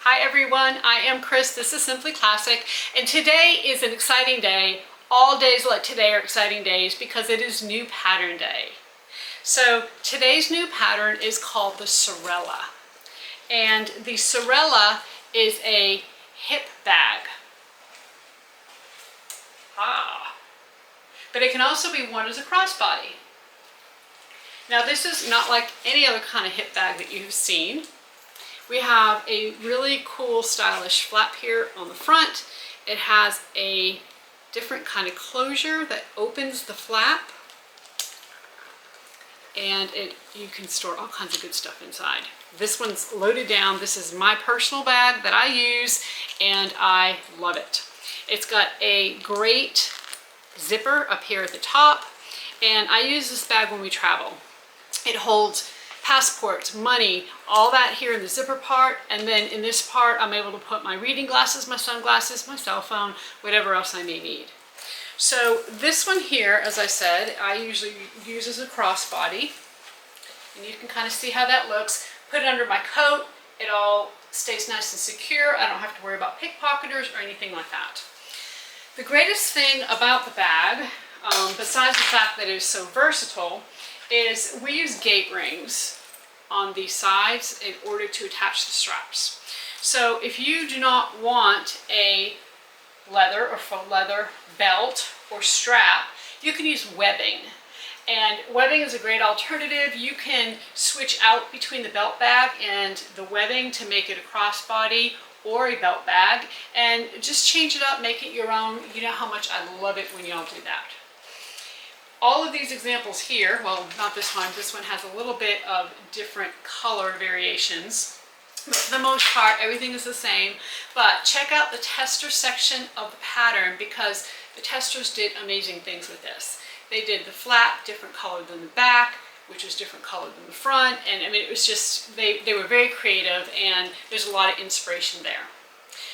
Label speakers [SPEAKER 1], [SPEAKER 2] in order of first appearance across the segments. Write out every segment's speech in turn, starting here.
[SPEAKER 1] Hi everyone, I am Chris. This is Simply Classic, and today is an exciting day. All days like today are exciting days because it is new pattern day. So today's new pattern is called the Sorella, and the Sorella is a hip bag. But it can also be worn as a crossbody. Now this is not like any other kind of hip bag that you've seen. We have a really cool stylish flap here on the front. It has a different kind of closure that opens the flap, and you can store all kinds of good stuff inside. This one's loaded down. This is my personal bag that I use and I love it. It's got a great zipper up here at the top, and I use this bag when we travel. It holds passports, money, all that here in the zipper part, and then in this part I'm able to put my reading glasses, my sunglasses, my cell phone, whatever else I may need. So this one here, as I said, I usually use as a crossbody, and you can kind of see how that looks. Put it under my coat, it all stays nice and secure. I don't have to worry about pickpocketers or anything like that. The greatest thing about the bag, besides the fact that it is so versatile, is we use gate rings on the sides in order to attach the straps. So if you do not want a leather or faux leather belt or strap, you can use webbing. And webbing is a great alternative. You can switch out between the belt bag and the webbing to make it a crossbody or a belt bag, and just change it up, make it your own. You know how much I love it when y'all do that. All of these examples here, well, not this one has a little bit of different color variations, but for the most part, everything is the same. But check out the tester section of the pattern, because the testers did amazing things with this. They did the flap different color than the back, which was different color than the front, and I mean, it was just, they were very creative, and there's a lot of inspiration there.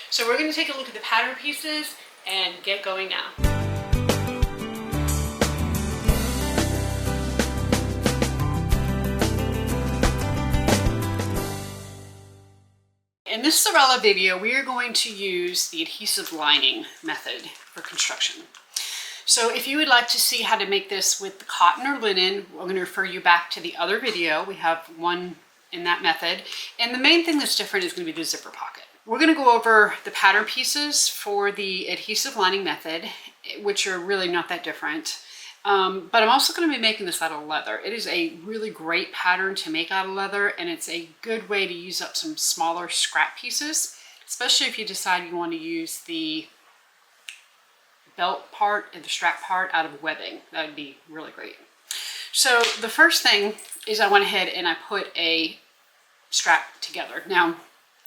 [SPEAKER 1] So we're going to take a look at the pattern pieces and get going now. In this Sorella video, we are going to use the adhesive lining method for construction. So if you would like to see how to make this with the cotton or linen, we're going to refer you back to the other video. We have one in that method. And the main thing that's different is going to be the zipper pocket. We're going to go over the pattern pieces for the adhesive lining method, which are really not that different. But I'm also going to be making this out of leather. It is a really great pattern to make out of leather, and it's a good way to use up some smaller scrap pieces, especially if you decide you want to use the belt part and the strap part out of webbing. That would be really great. So the first thing is I went ahead and I put a strap together. Now,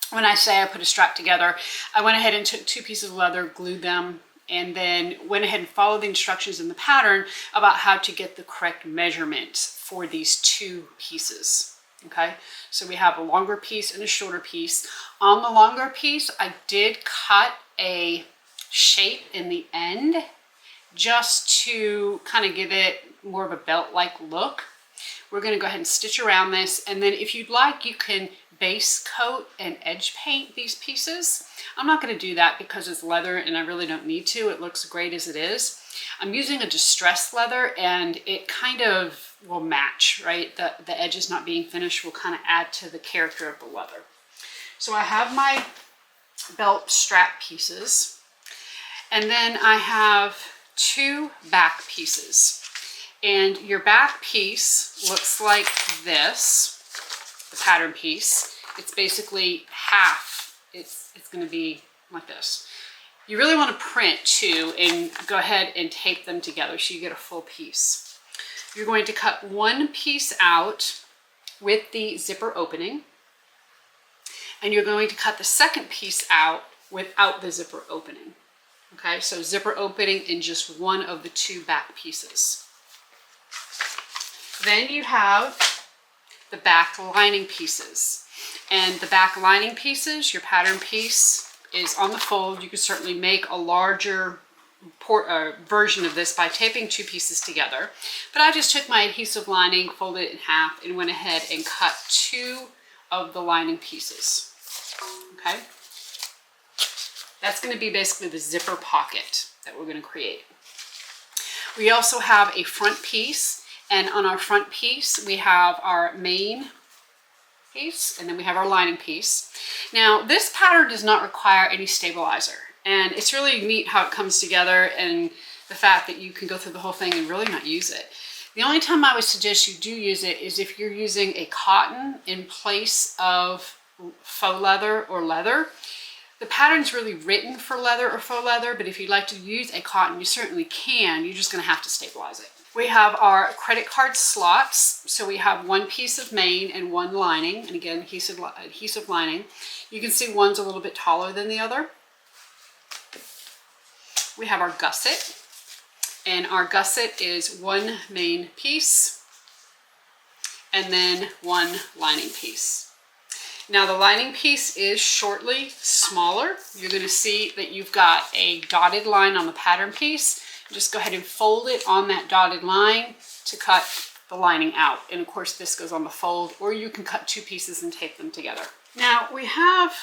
[SPEAKER 1] when I say I put a strap together, I went ahead and took two pieces of leather, glued them, and then went ahead and followed the instructions in the pattern about how to get the correct measurements for these two pieces. Okay, so we have a longer piece and a shorter piece. On the longer piece, I did cut a shape in the end just to kind of give it more of a belt-like look. We're going to go ahead and stitch around this, and then if you'd like, you can base coat and edge paint these pieces. I'm not going to do that because it's leather and I really don't need to. It looks great as it is. I'm using a distressed leather, and it kind of will match, right? The edges not being finished will kind of add to the character of the leather. So I have my belt strap pieces, and then I have two back pieces. And your back piece looks like this, the pattern piece. It's basically half. It's going to be like this. You really want to print too, and go ahead and tape them together so you get a full piece. You're going to cut one piece out with the zipper opening, and you're going to cut the second piece out without the zipper opening. Okay, so zipper opening in just one of the two back pieces. Then you have the back lining pieces. And the back lining pieces, your pattern piece is on the fold. You can certainly make a larger version of this by taping two pieces together. But I just took my adhesive lining, folded it in half, and went ahead and cut two of the lining pieces. Okay. That's going to be basically the zipper pocket that we're going to create. We also have a front piece, and on our front piece we have our main piece, and then we have our lining piece. Now this pattern does not require any stabilizer, and it's really neat how it comes together and the fact that you can go through the whole thing and really not use it. The only time I would suggest you do use it is if you're using a cotton in place of faux leather or leather. The pattern's really written for leather or faux leather, but if you'd like to use a cotton, you certainly can. You're just going to have to stabilize it. We have our credit card slots. So we have one piece of main and one lining, and again, adhesive lining. You can see one's a little bit taller than the other. We have our gusset, and our gusset is one main piece and then one lining piece. Now the lining piece is shortly smaller. You're going to see that you've got a dotted line on the pattern piece. Just go ahead and fold it on that dotted line to cut the lining out. And of course this goes on the fold, or you can cut two pieces and tape them together. Now we have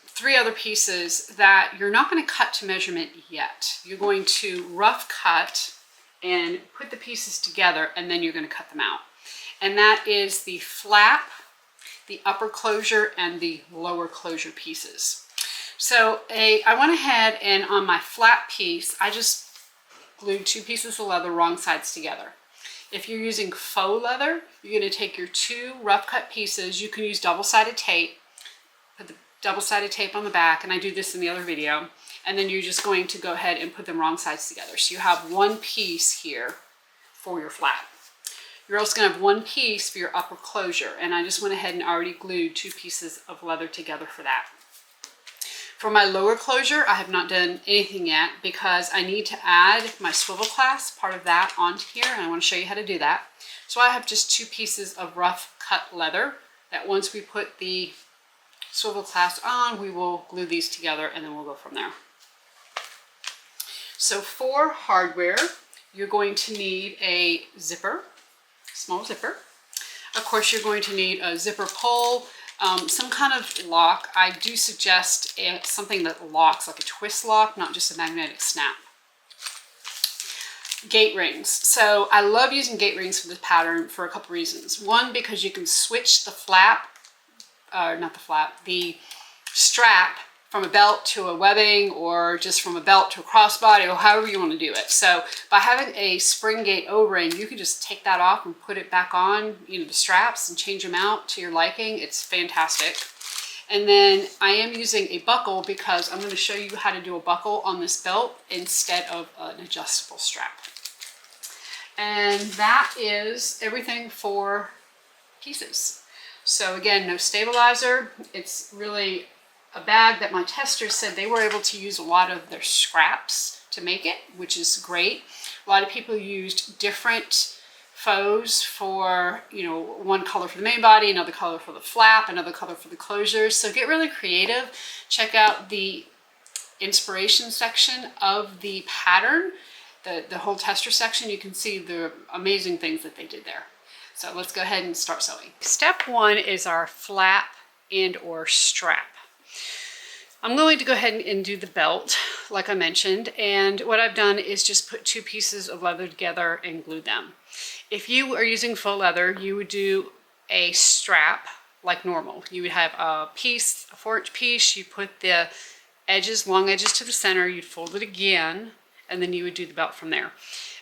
[SPEAKER 1] three other pieces that you're not going to cut to measurement yet. You're going to rough cut and put the pieces together, and then you're going to cut them out. And that is the flap, the upper closure, and the lower closure pieces. So I went ahead and on my flat piece, I just glued two pieces of leather wrong sides together. If you're using faux leather, you're going to take your two rough cut pieces. You can use double-sided tape, put the double-sided tape on the back, and I do this in the other video, and then you're just going to go ahead and put them wrong sides together. So you have one piece here for your flat. You're also going to have one piece for your upper closure, and I just went ahead and already glued two pieces of leather together for that. For my lower closure, I have not done anything yet because I need to add my swivel clasp, part of that, onto here, and I want to show you how to do that. So I have just two pieces of rough cut leather that once we put the swivel clasp on, we will glue these together, and then we'll go from there. So for hardware, you're going to need a zipper, small zipper. Of course, you're going to need a zipper pull, some kind of lock. I do suggest something that locks, like a twist lock, not just a magnetic snap. Gate rings. So I love using gate rings for this pattern for a couple reasons. One, because you can switch the flap, the strap from a belt to a webbing, or just from a belt to a crossbody, or however you want to do it. So by having a spring gate O-ring, you can just take that off and put it back on, the straps, and change them out to your liking. It's fantastic. And then I am using a buckle because I'm going to show you how to do a buckle on this belt instead of an adjustable strap. And that is everything for pieces. So again, no stabilizer. It's really a bag that my testers said they were able to use a lot of their scraps to make it, which is great. A lot of people used different faux for, one color for the main body, another color for the flap, another color for the closures. So get really creative. Check out the inspiration section of the pattern, the whole tester section. You can see the amazing things that they did there. So let's go ahead and start sewing. Step one is our flap and or strap. I'm going to go ahead and do the belt, like I mentioned, and what I've done is just put two pieces of leather together and glue them. If you are using faux leather, you would do a strap like normal. You would have a piece, a 4-inch piece, you put the edges, long edges to the center, you'd fold it again, and then you would do the belt from there.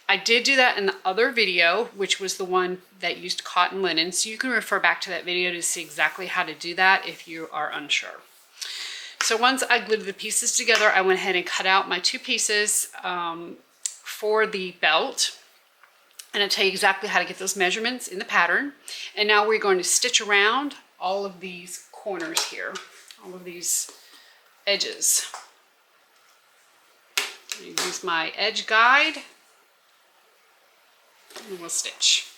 [SPEAKER 1] I did do that in the other video, which was the one that used cotton linen, so you can refer back to that video to see exactly how to do that if you are unsure. So once I glued the pieces together, I went ahead and cut out my two pieces for the belt. And I'll tell you exactly how to get those measurements in the pattern. And now we're going to stitch around all of these corners here, all of these edges. I use my edge guide and we'll stitch.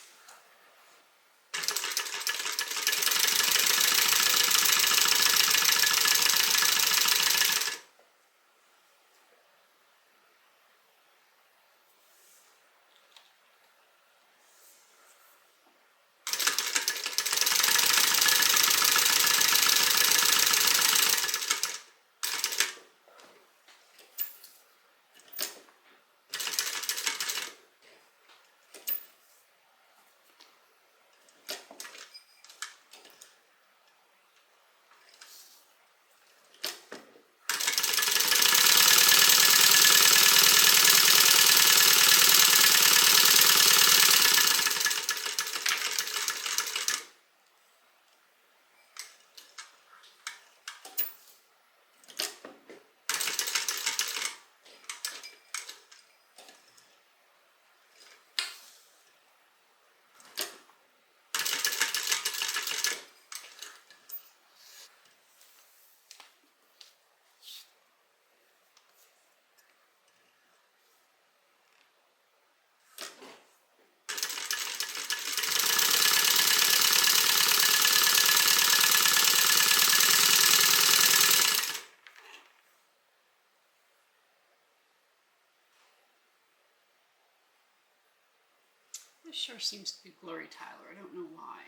[SPEAKER 1] This sure seems to be blurry, Tyler. I don't know why.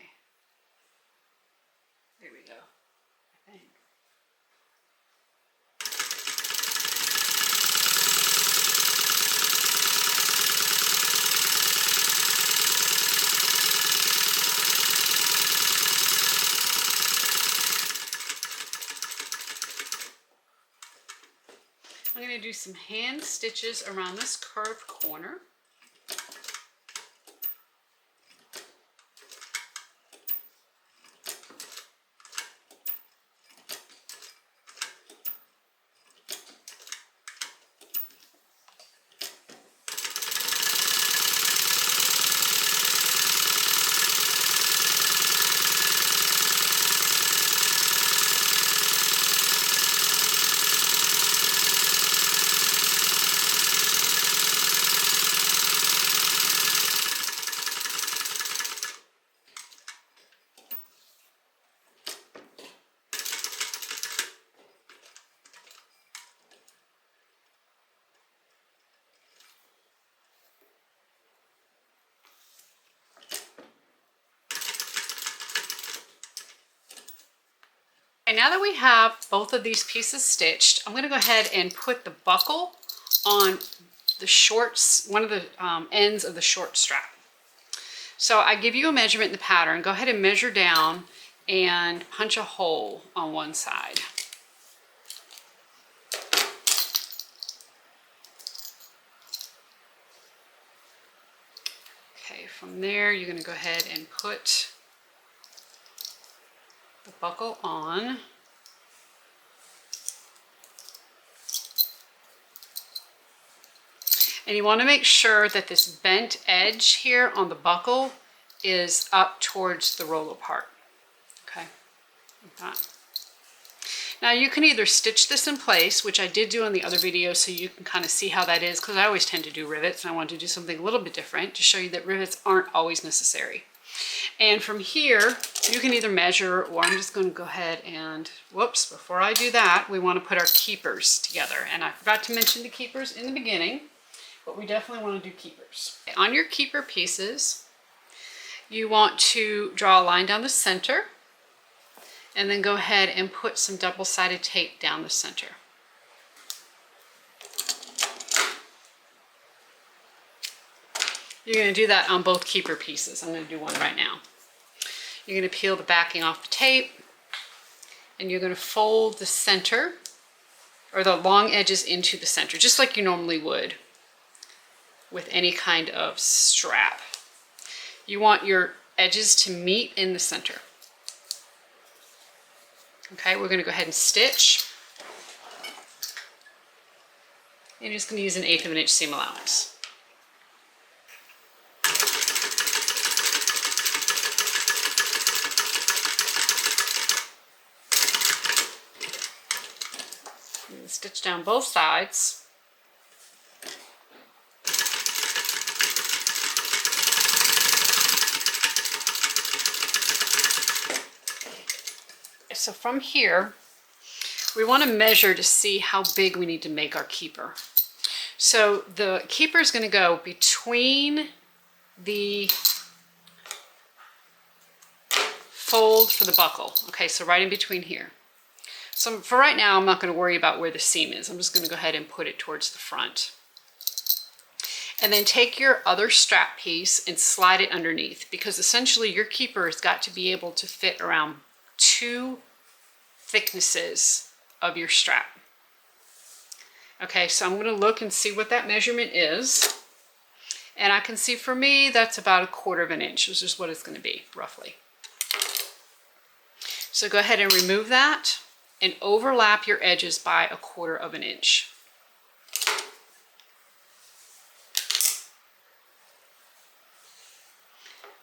[SPEAKER 1] There we go, I think. I'm going to do some hand stitches around this curved corner. Okay, now that we have both of these pieces stitched, I'm going to go ahead and put the buckle on the shorts, one of the ends of the short strap. So I give you a measurement in the pattern. Go ahead and measure down and punch a hole on one side. Okay, from there you're going to go ahead and put the buckle on. And you want to make sure that this bent edge here on the buckle is up towards the roller part. Okay, like that. Now you can either stitch this in place, which I did do in the other video so you can kind of see how that is, because I always tend to do rivets and I want to do something a little bit different to show you that rivets aren't always necessary. And from here, you can either measure, or I'm just going to go ahead and, whoops, before I do that, we want to put our keepers together. And I forgot to mention the keepers in the beginning, but we definitely want to do keepers. On your keeper pieces, you want to draw a line down the center, and then go ahead and put some double-sided tape down the center. You're going to do that on both keeper pieces. I'm going to do one right now. You're going to peel the backing off the tape, and you're going to fold the center, or the long edges, into the center, just like you normally would with any kind of strap. You want your edges to meet in the center. Okay, we're going to go ahead and stitch. You're just going to use 1/8 of an inch seam allowance. Stitch down both sides. So from here, we want to measure to see how big we need to make our keeper. So the keeper is going to go between the fold for the buckle. Okay, so right in between here. So for right now, I'm not going to worry about where the seam is. I'm just going to go ahead and put it towards the front. And then take your other strap piece and slide it underneath, because essentially your keeper has got to be able to fit around 2 thicknesses of your strap. Okay, so I'm going to look and see what that measurement is. And I can see for me that's about 1/4 of an inch, which is what it's going to be roughly. So go ahead and remove that and overlap your edges by 1/4 of an inch.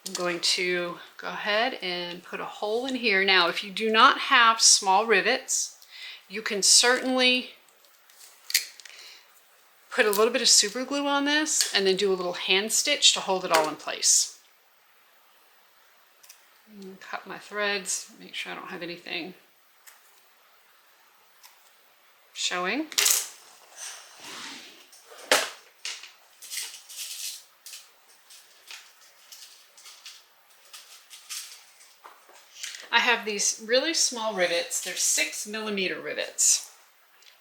[SPEAKER 1] I'm going to go ahead and put a hole in here. Now, if you do not have small rivets, you can certainly put a little bit of super glue on this and then do a little hand stitch to hold it all in place. Cut my threads, make sure I don't have anything showing. have these really small rivets. They're 6mm rivets,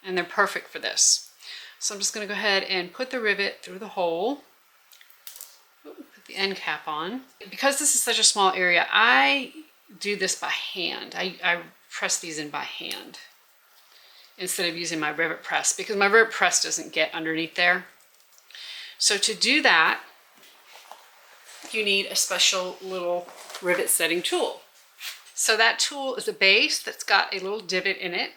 [SPEAKER 1] and they're perfect for this. So I'm just going to go ahead and put the rivet through the hole. Put the end cap on. Because this is such a small area, I do this by hand. I press these in by hand instead of using my rivet press, because my rivet press doesn't get underneath there. So to do that, you need a special little rivet setting tool. So that tool is a base that's got a little divot in it.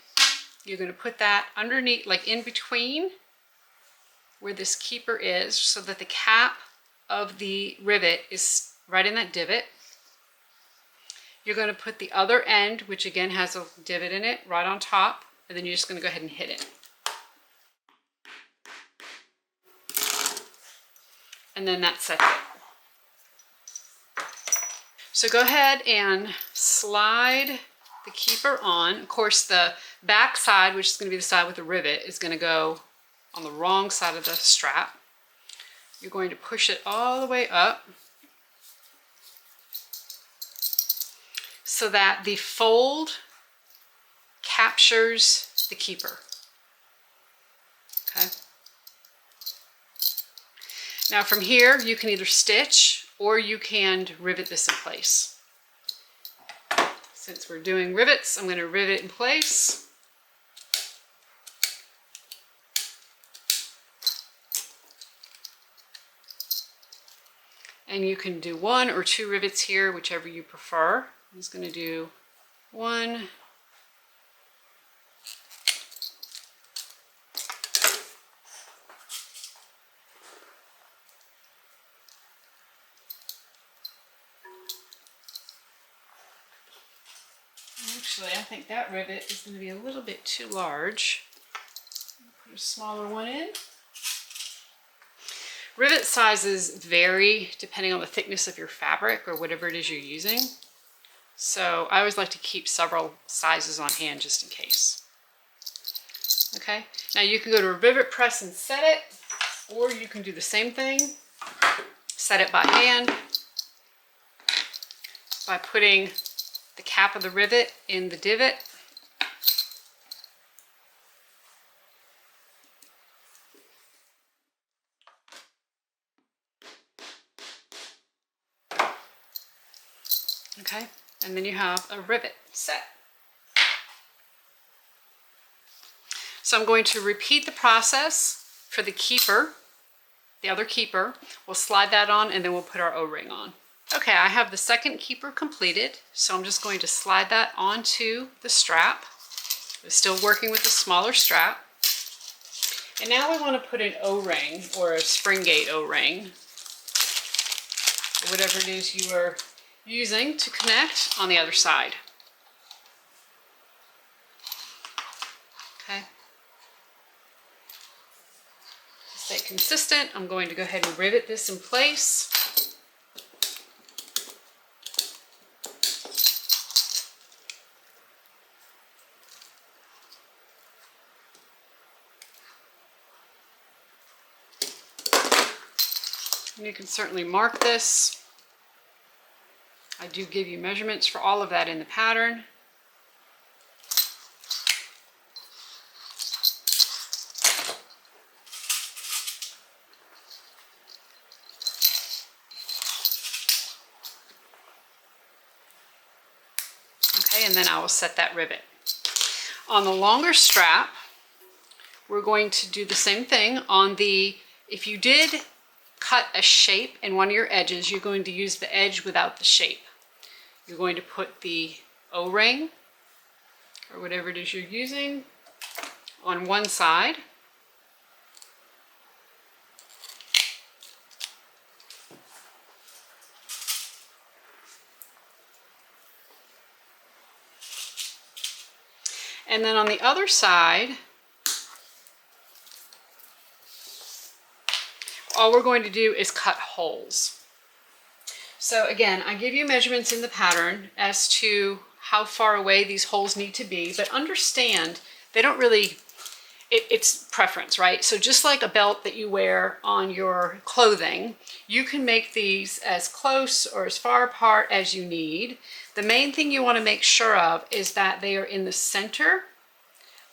[SPEAKER 1] You're going to put that underneath, like in between where this keeper is, so that the cap of the rivet is right in that divot. You're going to put the other end, which again has a divot in it, right on top, and then you're just going to go ahead and hit it. And then that sets it. So go ahead and slide the keeper on. Of course, the back side, which is going to be the side with the rivet, is going to go on the wrong side of the strap. You're going to push it all the way up so that the fold captures the keeper. Okay. Now from here, you can either stitch or you can rivet this in place. Since we're doing rivets, I'm going to rivet in place. And you can do 1 or 2 rivets here, whichever you prefer. I'm just going to do 1. Actually, I think that rivet is going to be a little bit too large. Put a smaller one in. Rivet sizes vary depending on the thickness of your fabric or whatever it is you're using. So I always like to keep several sizes on hand just in case. Okay, now you can go to a rivet press and set it, or you can do the same thing, set it by hand by putting the cap of the rivet in the divot. Okay, and then you have a rivet set. So I'm going to repeat the process for the keeper, the other keeper. We'll slide that on and then we'll put our O-ring on. Okay, I have the second keeper completed, so I'm just going to slide that onto the strap. I'm still working with the smaller strap. And now we want to put an O-ring or a spring gate O-ring, or whatever it is you are using to connect on the other side. Okay. To stay consistent, I'm going to go ahead and rivet this in place. And you can certainly mark this. I do give you measurements for all of that in the pattern. Okay, and then I will set that rivet. On the longer strap, we're going to do the same thing. On the, if you did cut a shape in one of your edges, you're going to use the edge without the shape. You're going to put the O-ring, or whatever it is you're using, on one side. And then on the other side, all we're going to do is cut holes. So again, I give you measurements in the pattern as to how far away these holes need to be, but understand they don't really, it's preference, right? So just like a belt that you wear on your clothing, you can make these as close or as far apart as you need. The main thing you want to make sure of is that they are in the center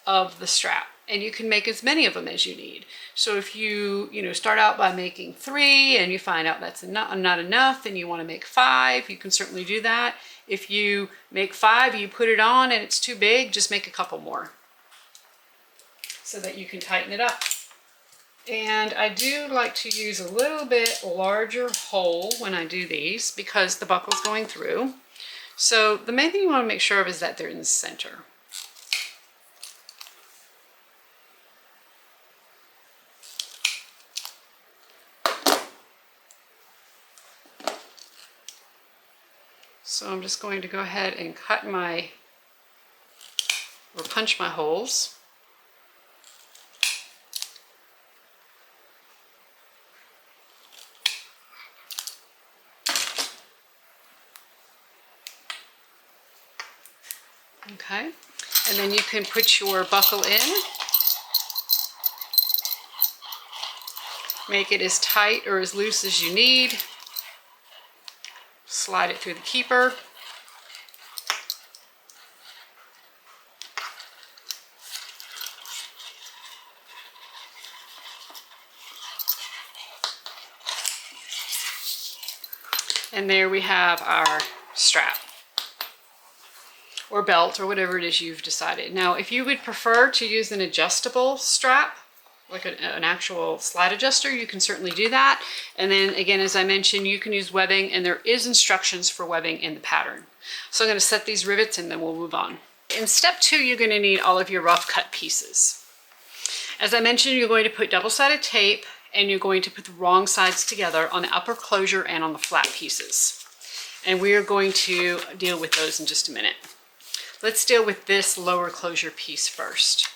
[SPEAKER 1] of the strap, and you can make as many of them as you need. So if you start out by making 3 and you find out that's not enough and you want to make 5, you can certainly do that. If you make 5, you put it on and it's too big, just make a couple more so that you can tighten it up. And I do like to use a little bit larger hole when I do these because the buckle's going through. So the main thing you want to make sure of is that they're in the center. So I'm just going to go ahead and punch my holes. Okay, and then you can put your buckle in. Make it as tight or as loose as you need. Slide it through the keeper. And there we have our strap or belt or whatever it is you've decided. Now, if you would prefer to use an adjustable strap, like an actual slide adjuster, you can certainly do that. And then again, as I mentioned, you can use webbing, and there is instructions for webbing in the pattern. So I'm going to set these rivets and then we'll move on. In step 2, you're going to need all of your rough cut pieces. As I mentioned, you're going to put double-sided tape and you're going to put the wrong sides together on the upper closure and on the flat pieces. And we are going to deal with those in just a minute. Let's deal with this lower closure piece first.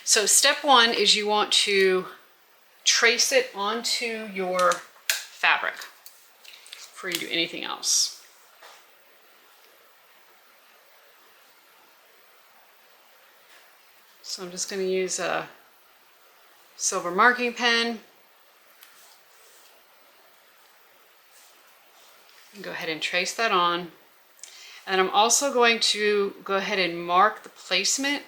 [SPEAKER 1] So step 1 is you want to trace it onto your fabric before you do anything else. So I'm just going to use a silver marking pen and go ahead and trace that on. And I'm also going to go ahead and mark the placement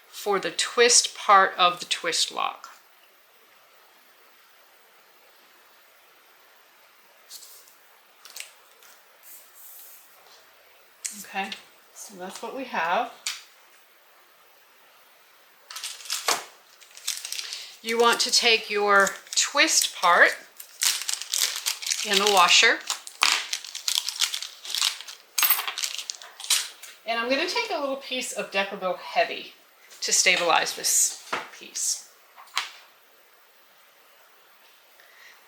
[SPEAKER 1] for the twist part of the twist lock. Okay, so that's what we have. You want to take your twist part in the washer. And I'm going to take a little piece of Deckerville Heavy to stabilize this piece.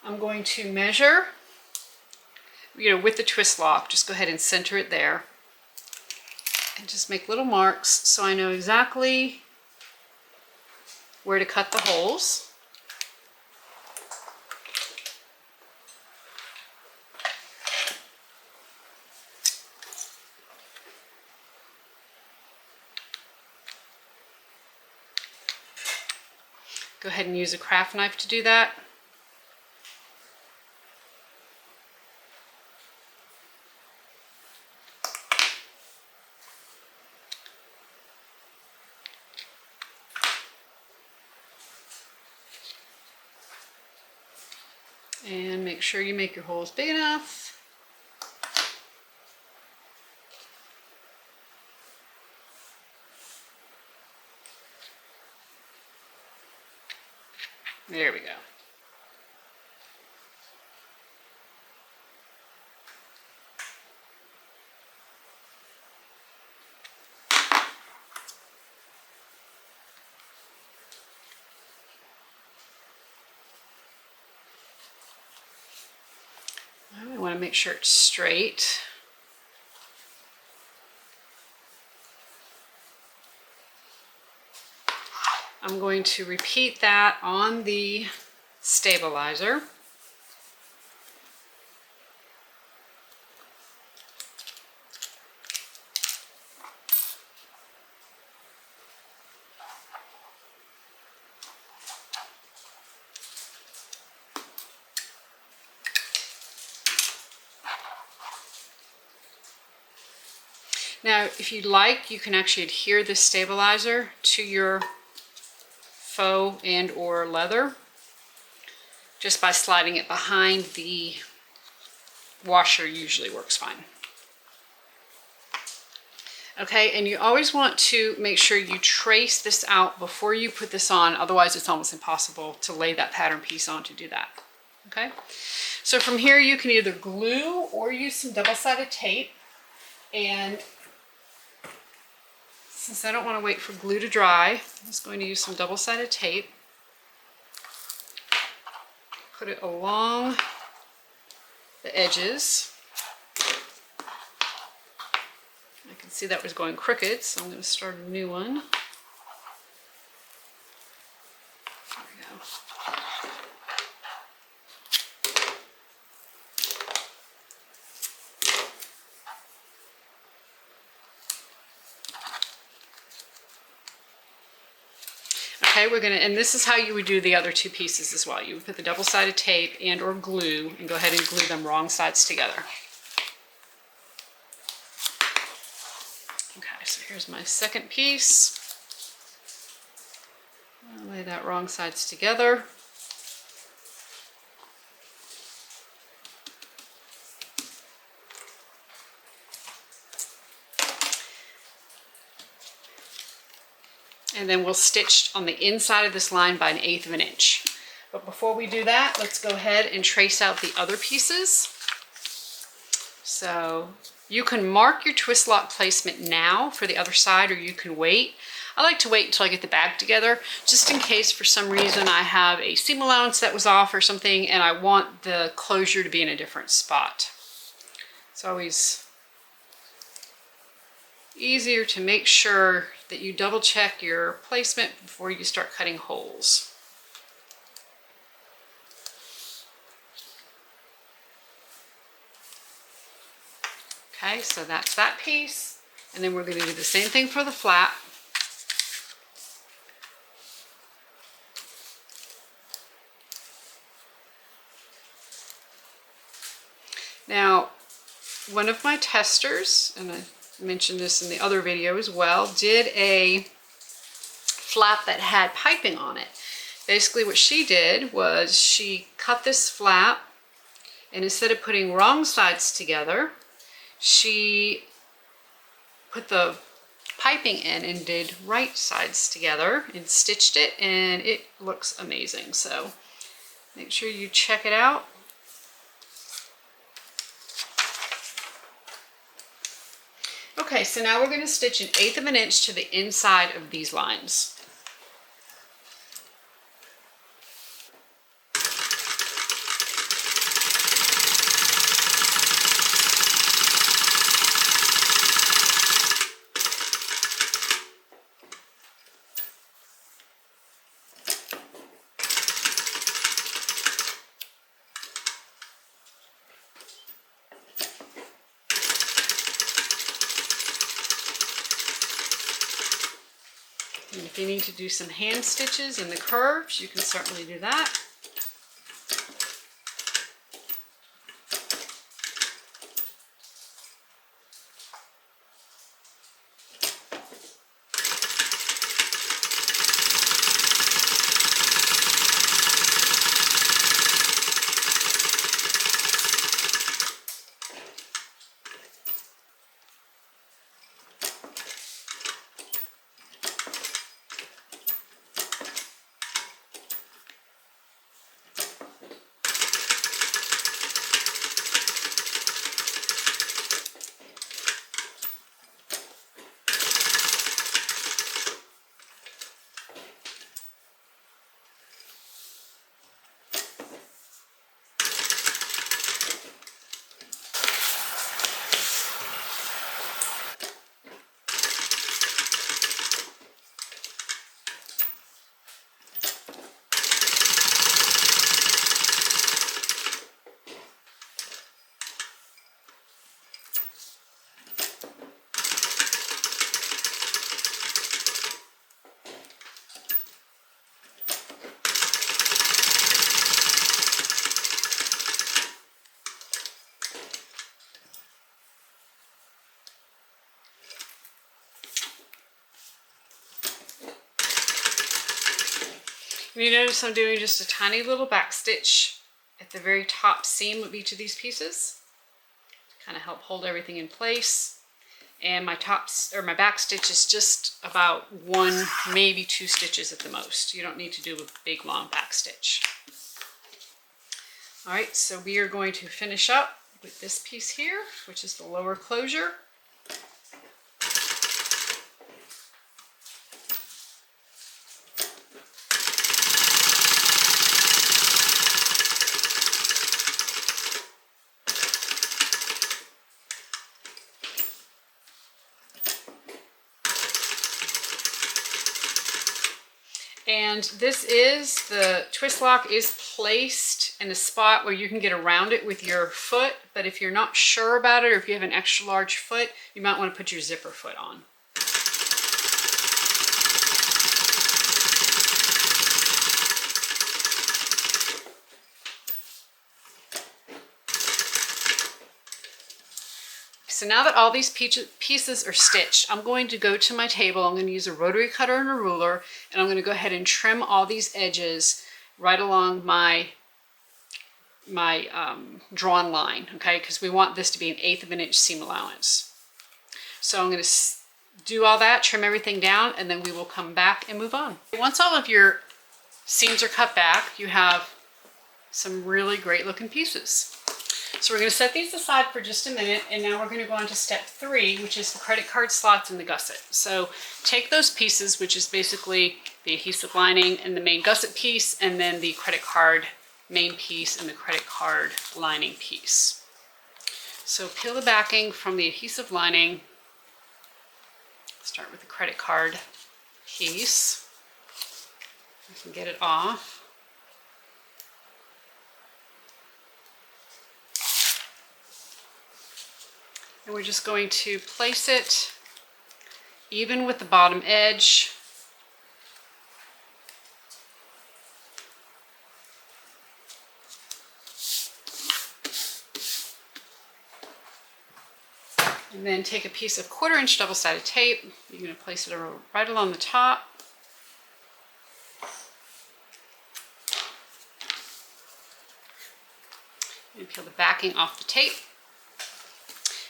[SPEAKER 1] I'm going to measure, with the twist lock, just go ahead and center it there. And just make little marks so I know exactly where to cut the holes. Go ahead and use a craft knife to do that. And make sure you make your holes big enough. There we go. I want to make sure it's straight. I'm going to repeat that on the stabilizer. Now, if you'd like, you can actually adhere this stabilizer to your faux and or leather just by sliding it behind the washer. Usually works fine. Okay, and you always want to make sure you trace this out before you put this on, otherwise it's almost impossible to lay that pattern piece on to do that. Okay, so from here you can either glue or use some double-sided tape, and since I don't want to wait for glue to dry, I'm just going to use some double-sided tape. Put it along the edges. I can see that was going crooked, so I'm going to start a new one. There we go. Okay, we're gonna, and this is how you would do the other two pieces as well. You would put the double-sided tape and or glue and go ahead and glue them wrong sides together. Okay, so here's my second piece. I'll lay that wrong sides together. And then we'll stitch on the inside of this line by 1/8 of an inch. But before we do that, let's go ahead and trace out the other pieces. So you can mark your twist lock placement now for the other side, or you can wait. I like to wait until I get the bag together, just in case for some reason I have a seam allowance that was off or something and I want the closure to be in a different spot. It's always easier to make sure that you double check your placement before you start cutting holes. Okay, so that's that piece. And then we're going to do the same thing for the flap. Now, one of my testers, and I mentioned this in the other video as well, did a flap that had piping on it. Basically what she did was she cut this flap, and instead of putting wrong sides together, she put the piping in and did right sides together and stitched it, and it looks amazing. So make sure you check it out. Okay, so now we're going to stitch 1/8 of an inch to the inside of these lines. And if you need to do some hand stitches in the curves, you can certainly do that. You notice I'm doing just a tiny little back stitch at the very top seam of each of these pieces to kind of help hold everything in place. And my back stitch is just about 1, maybe 2 stitches at the most. You don't need to do a big long back stitch. All right, so we are going to finish up with this piece here, which is the lower closure. And the twist lock is placed in a spot where you can get around it with your foot, but if you're not sure about it or if you have an extra large foot, you might want to put your zipper foot on. So now that all these pieces are stitched, I'm going to go to my table. I'm going to use a rotary cutter and a ruler, and I'm going to go ahead and trim all these edges right along my drawn line, okay? Because we want this to be 1/8 of an inch seam allowance. So I'm going to do all that, trim everything down, and then we will come back and move on. Once all of your seams are cut back, you have some really great looking pieces. So we're going to set these aside for just a minute, and now we're going to go on to step 3, which is the credit card slots in the gusset. So take those pieces, which is basically the adhesive lining and the main gusset piece, and then the credit card main piece and the credit card lining piece. So peel the backing from the adhesive lining. Start with the credit card piece. I can get it off. And we're just going to place it even with the bottom edge. And then take a piece of 1/4 inch double-sided tape. You're going to place it right along the top. And peel the backing off the tape.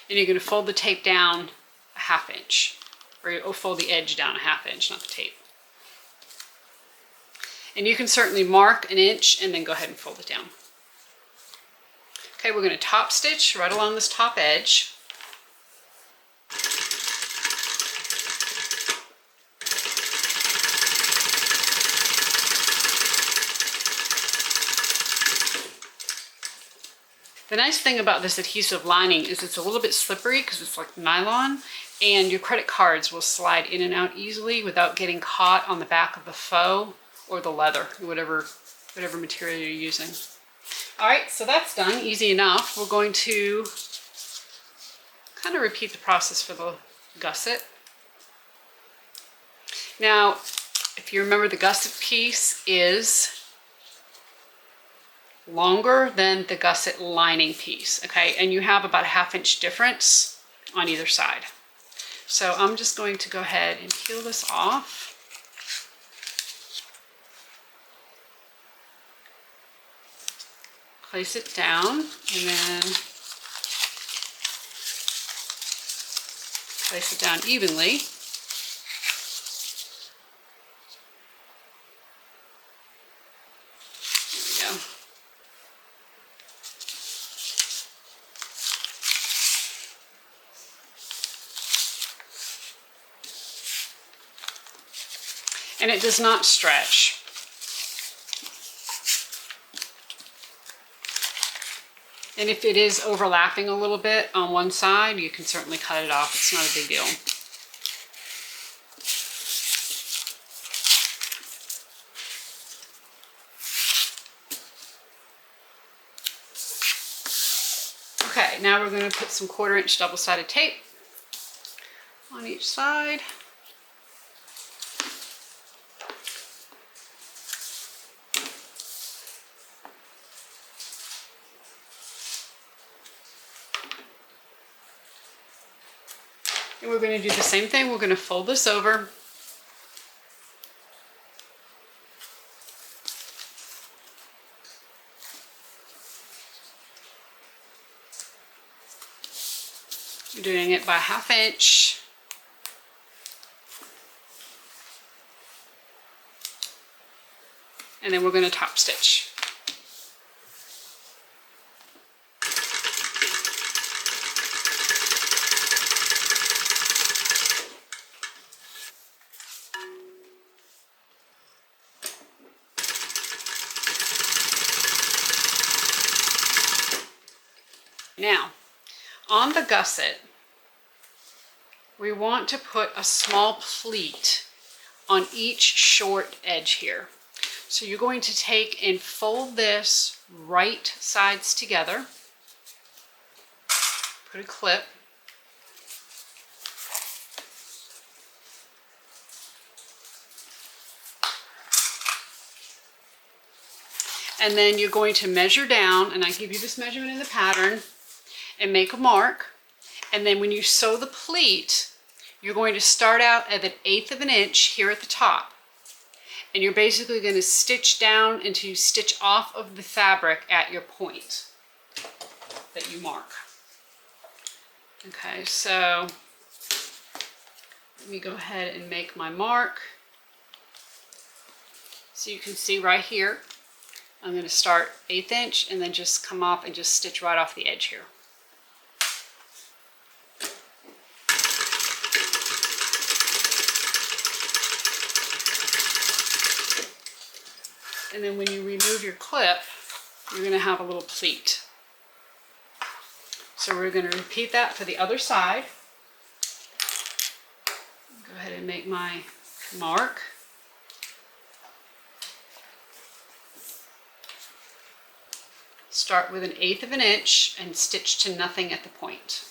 [SPEAKER 1] And you're going to fold the tape down a 1/2 inch, or you'll fold the edge down a 1/2 inch, not the tape. And you can certainly mark 1 inch and then go ahead and fold it down. Okay, we're going to top stitch right along this top edge. The nice thing about this adhesive lining is it's a little bit slippery because it's like nylon, and your credit cards will slide in and out easily without getting caught on the back of the faux or the leather, whatever material you're using. All right, so that's done, easy enough. We're going to kind of repeat the process for the gusset. Now, if you remember, the gusset piece is longer than the gusset lining piece, okay? And you have about a 1/2 inch difference on either side. So I'm just going to go ahead and peel this off. Place it down, and then place it down evenly. And it does not stretch. And if it is overlapping a little bit on one side, you can certainly cut it off. It's not a big deal. Okay, now we're going to put some 1/4 inch double-sided tape on each side. And we're going to do the same thing. We're going to fold this over. I'm doing it by 1/2 inch. And then we're going to top stitch. Now, on the gusset, we want to put a small pleat on each short edge here. So you're going to take and fold this right sides together, put a clip, and then you're going to measure down, and I give you this measurement in the pattern, and make a mark. And then when you sew the pleat, you're going to start out at 1/8 of an inch here at the top. And you're basically going to stitch down until you stitch off of the fabric at your point that you mark. Okay, so let me go ahead and make my mark. So you can see right here, I'm going to start 1/8 inch and then just come off and just stitch right off the edge here. And then when you remove your clip, you're going to have a little pleat. So we're going to repeat that for the other side. Go ahead and make my mark. Start with 1/8 of an inch and stitch to nothing at the point.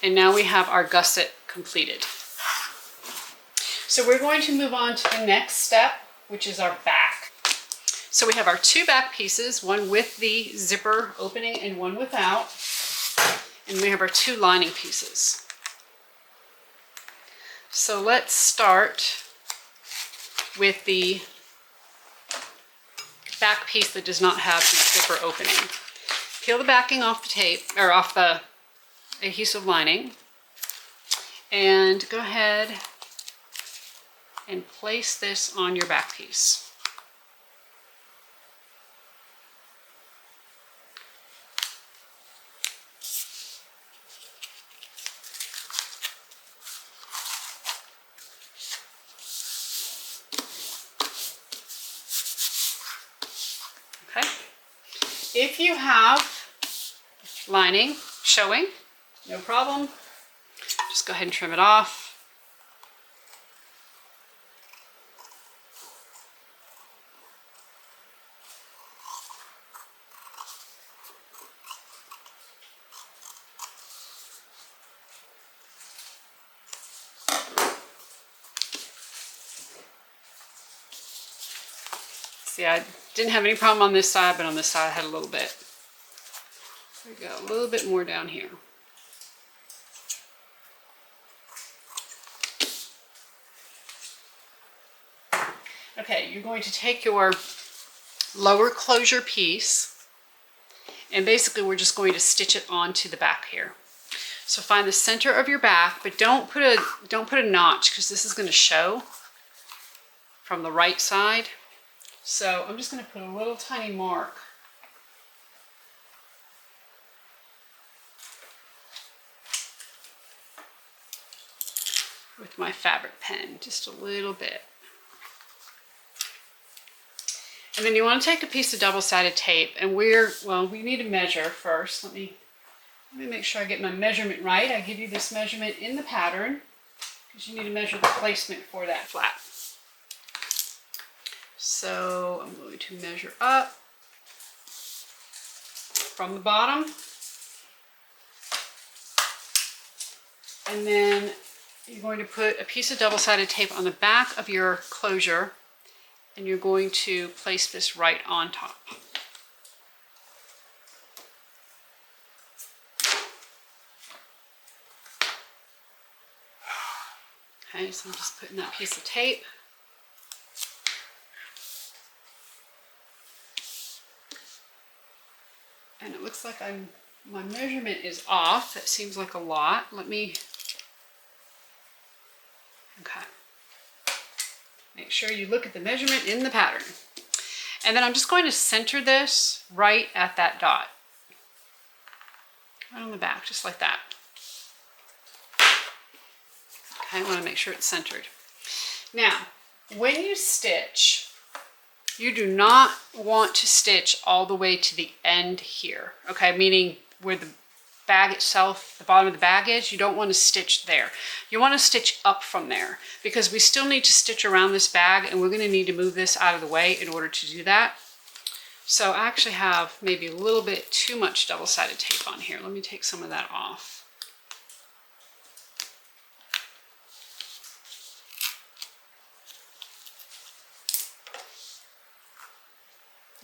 [SPEAKER 1] And now we have our gusset completed. So we're going to move on to the next step, which is our back. So we have our 2 back pieces, one with the zipper opening and one without. And we have our 2 lining pieces. So let's start with the back piece that does not have the zipper opening. Peel the backing off the tape, or off the adhesive lining, and go ahead and place this on your back piece. Okay. If you have lining showing, no problem. Just go ahead and trim it off. See, I didn't have any problem on this side, but on this side I had a little bit. There we go, a little bit more down here. Okay, you're going to take your lower closure piece, and basically we're just going to stitch it onto the back here. So find the center of your back, but don't put a notch, because this is going to show from the right side. So I'm just going to put a little tiny mark with my fabric pen, just a little bit. And then you want to take a piece of double-sided tape, and we need to measure first. Let me make sure I get my measurement right. I give you this measurement in the pattern because you need to measure the placement for that flap. So I'm going to measure up from the bottom, and then you're going to put a piece of double-sided tape on the back of your closure, and you're going to place this right on top. Okay, so I'm just putting that piece of tape And it looks like my measurement is off. That seems like a lot. Okay. Make sure you look at the measurement in the pattern. And then I'm just going to center this right at that dot. Right on the back, just like that. Okay, I want to make sure it's centered. Now, when you stitch, you do not want to stitch all the way to the end here, okay? Meaning where the bag itself, the bottom of the bag is, you don't want to stitch there. You want to stitch up from there because we still need to stitch around this bag and we're going to need to move this out of the way in order to do that. So I actually have maybe a little bit too much double-sided tape on here. Let me take some of that off.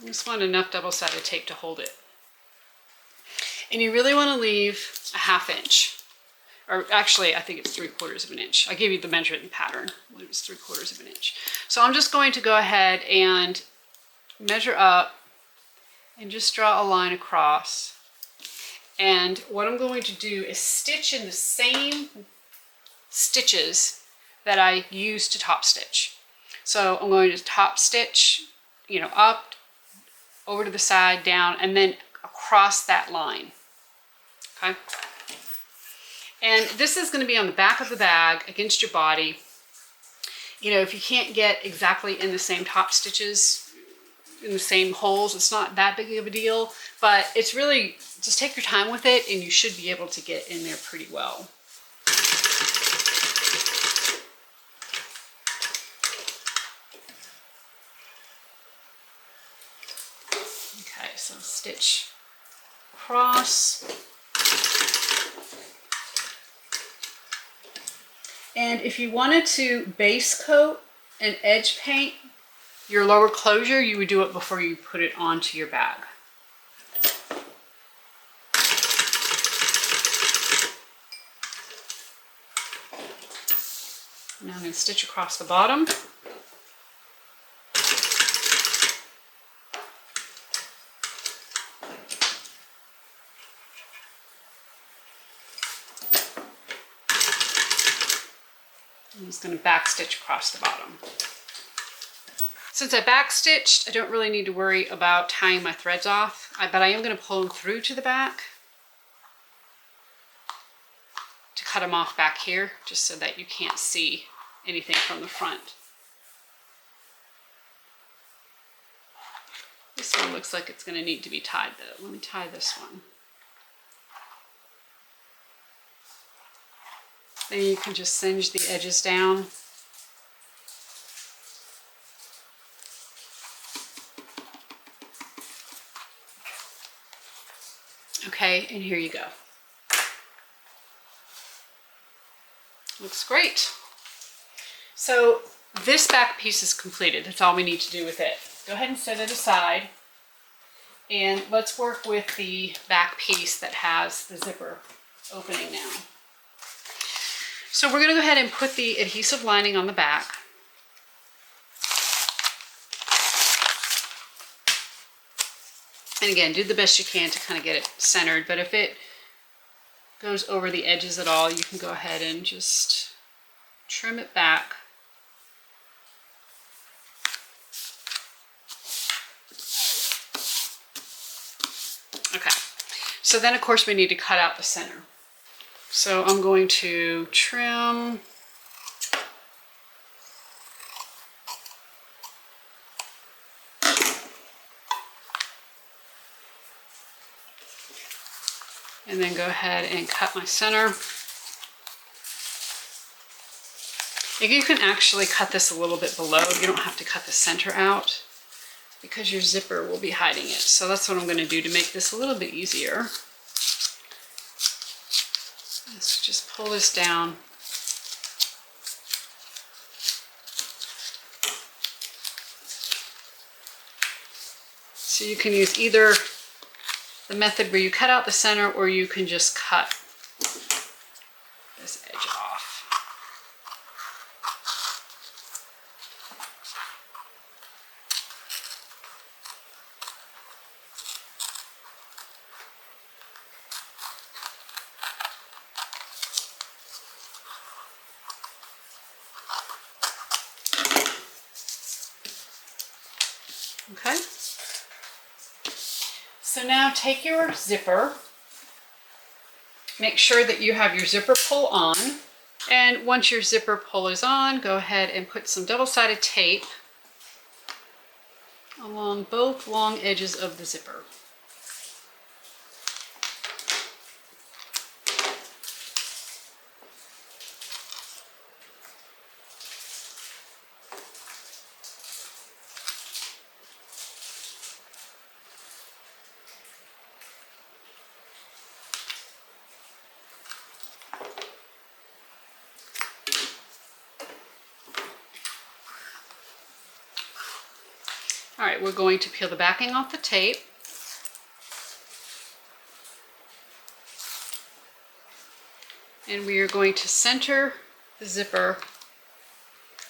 [SPEAKER 1] I just want enough double-sided tape to hold it. And you really want to leave a 1/2 inch. Or actually, I think it's 3/4 of an inch. I gave you the measurement pattern. I believe it's 3/4 of an inch. So I'm just going to go ahead and measure up and just draw a line across. And what I'm going to do is stitch in the same stitches that I used to top stitch. So I'm going to top stitch, you know, up, over to the side, down, and then across that line. Okay? And this is going to be on the back of the bag against your body. You know, if you can't get exactly in the same top stitches, in the same holes, it's not that big of a deal, but it's really, just take your time with it and you should be able to get in there pretty well. Okay, so stitch across. And if you wanted to base coat and edge paint your lower closure, you would do it before you put it onto your bag. Now I'm going to stitch across the bottom. I'm just going to back stitch across the bottom. Since I back stitched, I don't really need to worry about tying my threads off, but I am going to pull them through to the back to cut them off back here, just so that you can't see anything from the front. This one looks like it's going to need to be tied though. Let me tie this one. Then you can just singe the edges down. Okay, and here you go. Looks great. So this back piece is completed. That's all we need to do with it. Go ahead and set it aside. And let's work with the back piece that has the zipper opening now. So we're going to go ahead and put the adhesive lining on the back. And again, do the best you can to kind of get it centered, but if it goes over the edges at all, you can go ahead and just trim it back. Okay, so then of course we need to cut out the center. So I'm going to trim and then go ahead and cut my center. And you can actually cut this a little bit below. You don't have to cut the center out because your zipper will be hiding it. So that's what I'm going to do to make this a little bit easier. Let's just pull this down. So you can use either the method where you cut out the center, or you can just cut this edge off. So now take your zipper, make sure that you have your zipper pull on, and once your zipper pull is on, go ahead and put some double-sided tape along both long edges of the zipper. All right, we're going to peel the backing off the tape. And we are going to center the zipper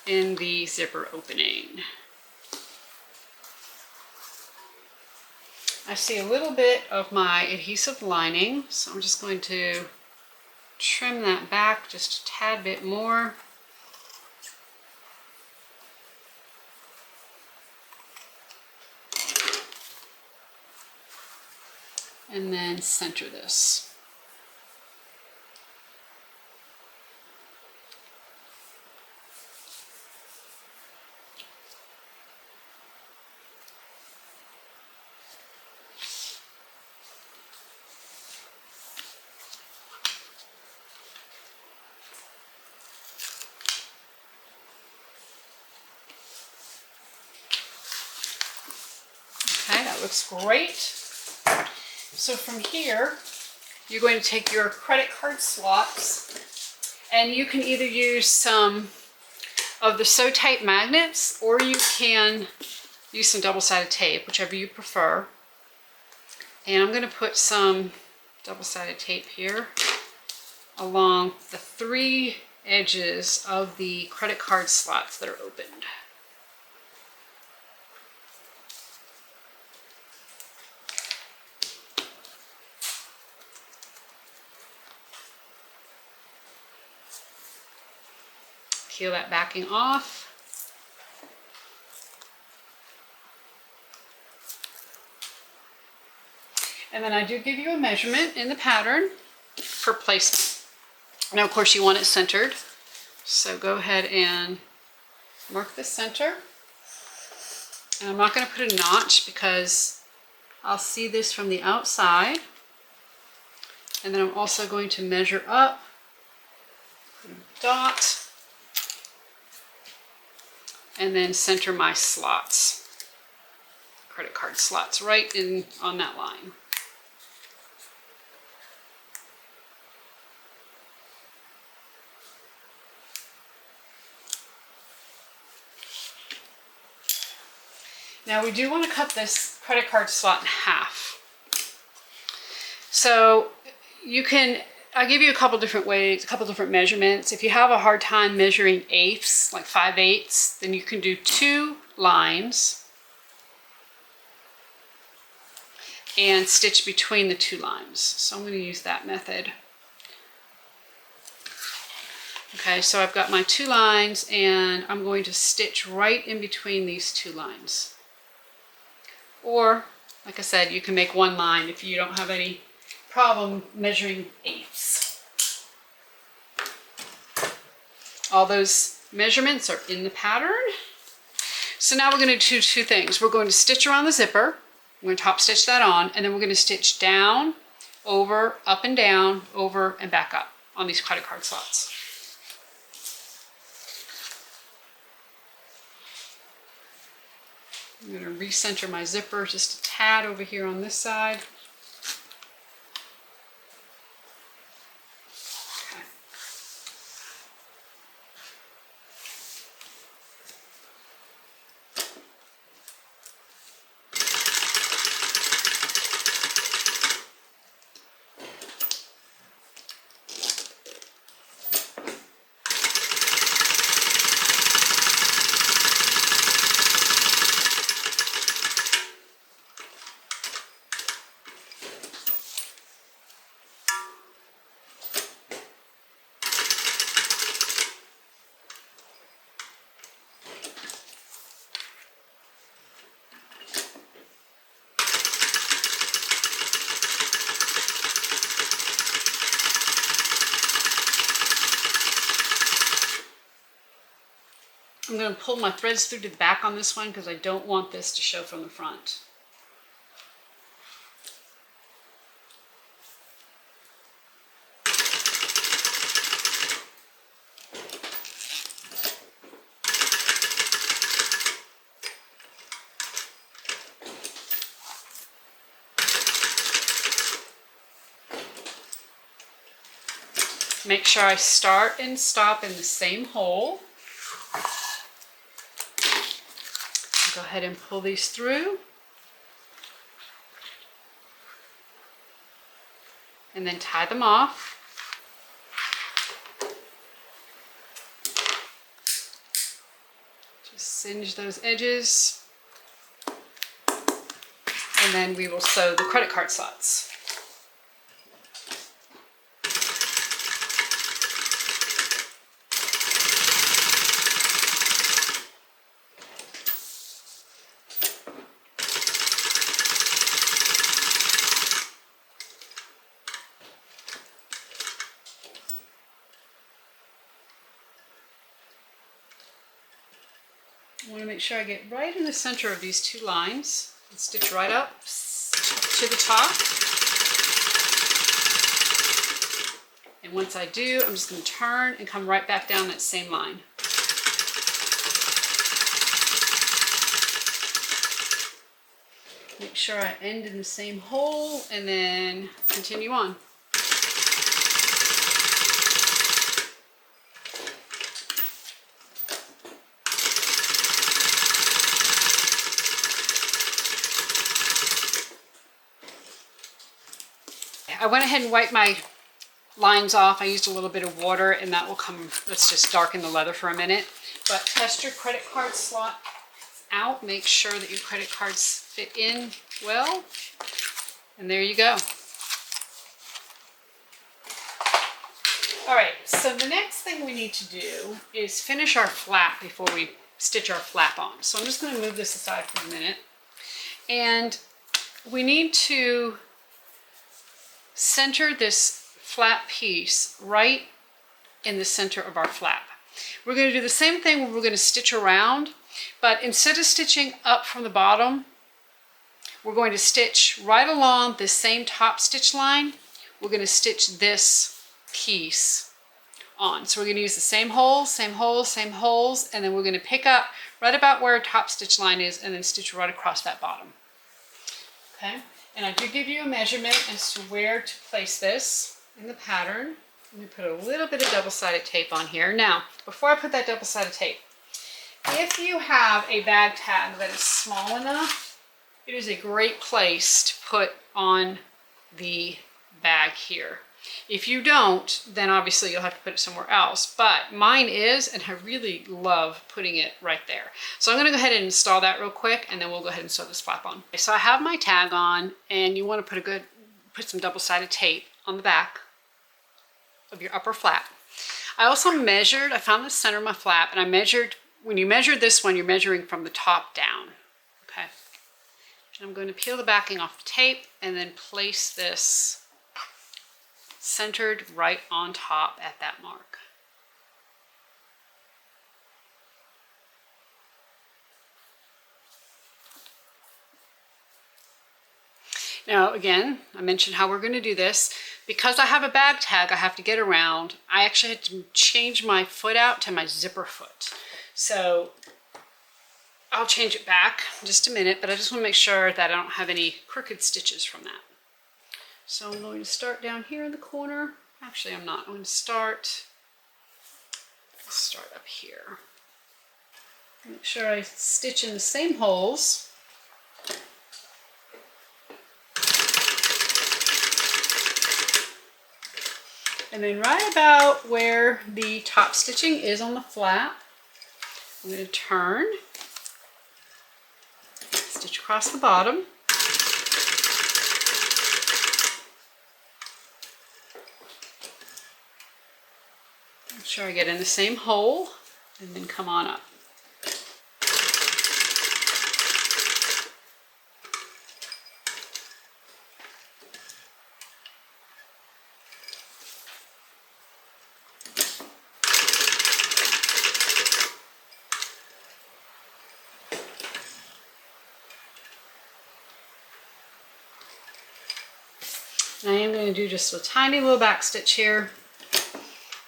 [SPEAKER 1] in the zipper opening. I see a little bit of my adhesive lining, so I'm just going to trim that back just a tad bit more. And then center this. Okay, that looks great. So from here, you're going to take your credit card slots, and you can either use some of the So Tight magnets, or you can use some double-sided tape, whichever you prefer. And I'm going to put some double-sided tape here along the 3 edges of the credit card slots that are opened. Peel that backing off. And then I do give you a measurement in the pattern for placement. Now, of course, you want it centered. So go ahead and mark the center. And I'm not going to put a notch because I'll see this from the outside. And then I'm also going to measure up, put a dot, and then center my slots, credit card slots, right in on that line. Now we do want to cut this credit card slot in half. So you can, I'll give you a couple different ways, a couple different measurements. If you have a hard time measuring eighths, like 5/8, then you can do 2 lines and stitch between the 2 lines. So I'm going to use that method. Okay, so I've got my 2 lines and I'm going to stitch right in between these 2 lines. Or, like I said, you can make 1 line if you don't have any problem measuring eighths. All those measurements are in the pattern. So now we're going to do 2 things. We're going to stitch around the zipper. We're going to top stitch that on, and then we're going to stitch down, over, up and down, over and back up on these credit card slots. I'm going to recenter my zipper just a tad over here on this side. Okay. going to pull my threads through to the back on this one because I don't want this to show from the front. Make sure I start and stop in the same hole. Go ahead and pull these through. And then tie them off. Just singe those edges. And then we will sew the credit card slots. I want to make sure I get right in the center of these two lines and stitch right up to the top. And once I do, I'm just going to turn and come right back down that same line. Make sure I end in the same hole and then continue on. I went ahead and wiped my lines off. I used a little bit of water and that will come, let's just darken the leather for a minute. But test your credit card slot out. Make sure that your credit cards fit in well. And there you go. All right, so the next thing we need to do is finish our flap before we stitch our flap on. So I'm just going to move this aside for a minute. And we need to center this flap piece right in the center of our flap. We're going to do the same thing where we're going to stitch around, but instead of stitching up from the bottom, we're going to stitch right along this same top stitch line. We're going to stitch this piece on. So we're going to use the same holes, same holes, same holes, and then we're going to pick up right about where our top stitch line is and then stitch right across that bottom. Okay? And I do give you a measurement as to where to place this in the pattern. Let me put a little bit of double-sided tape on here. Now, before I put that double-sided tape, if you have a bag tag that is small enough, it is a great place to put on the bag here. If you don't, then obviously you'll have to put it somewhere else, but mine is, and I really love putting it right there. So I'm going to go ahead and install that real quick, and then we'll go ahead and sew this flap on. Okay, so I have my tag on, and you want to put some double-sided tape on the back of your upper flap. I also measured, I found the center of my flap, and I measured, when you measure this one, you're measuring from the top down. Okay. And I'm going to peel the backing off the tape, and then place this centered right on top at that mark. Now again, I mentioned how we're going to do this. Because I have a bag tag I have to get around, I actually had to change my foot out to my zipper foot. So I'll change it back in just a minute, but I just want to make sure that I don't have any crooked stitches from that. So I'm going to start down here in the corner. Actually, I'm not. I'm going to start up here. Make sure I stitch in the same holes. And then right about where the top stitching is on the flap, I'm going to turn, stitch across the bottom. Make sure I get in the same hole and then come on up. And I am going to do just a tiny little back stitch here,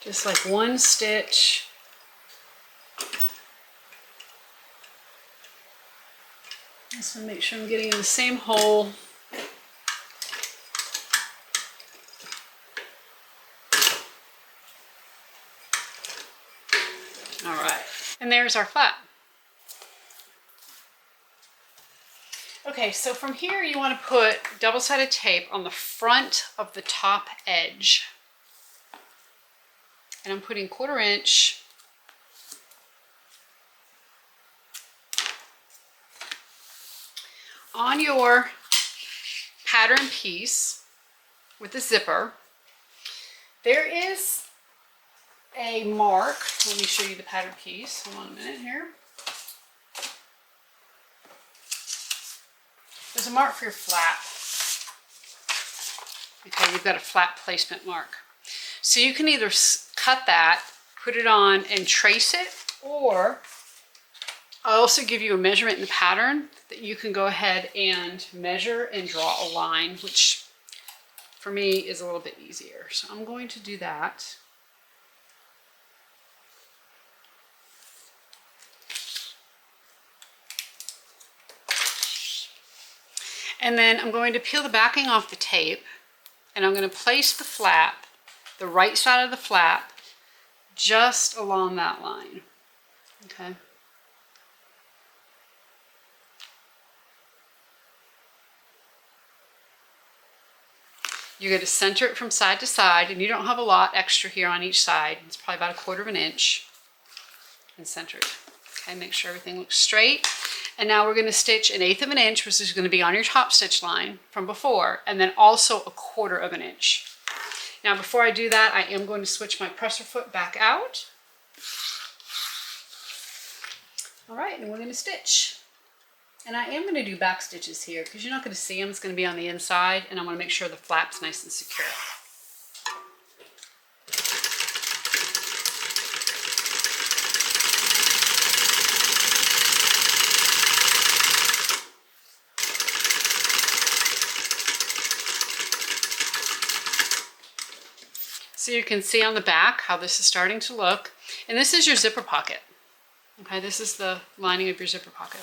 [SPEAKER 1] just like one stitch. Just want to make sure I'm getting in the same hole. All right, and there's our flap. Okay, so from here you want to put double-sided tape on the front of the top edge. And I'm putting 1/4 inch on your pattern piece with the zipper. There is a mark. Let me show you the pattern piece. Hold on a minute here. There's a mark for your flap. Okay, you've got a flap placement mark. So you can either cut that, put it on and trace it, or I'll also give you a measurement in the pattern that you can go ahead and measure and draw a line, which for me is a little bit easier. So I'm going to do that. And then I'm going to peel the backing off the tape, and I'm going to place the flap, the right side of the flap, just along that line. Okay. You're going to center it from side to side, and you don't have a lot extra here on each side. It's probably about 1/4 inch, and center it. Okay, make sure everything looks straight. And now we're going to stitch 1/8 inch, which is going to be on your top stitch line from before, and then also 1/4 inch. Now before I do that, I am going to switch my presser foot back out. All right, and we're going to stitch. And I am going to do back stitches here because you're not going to see them. It's going to be on the inside, and I want to make sure the flap's nice and secure. So you can see on the back how this is starting to look. And this is your zipper pocket. Okay, this is the lining of your zipper pocket.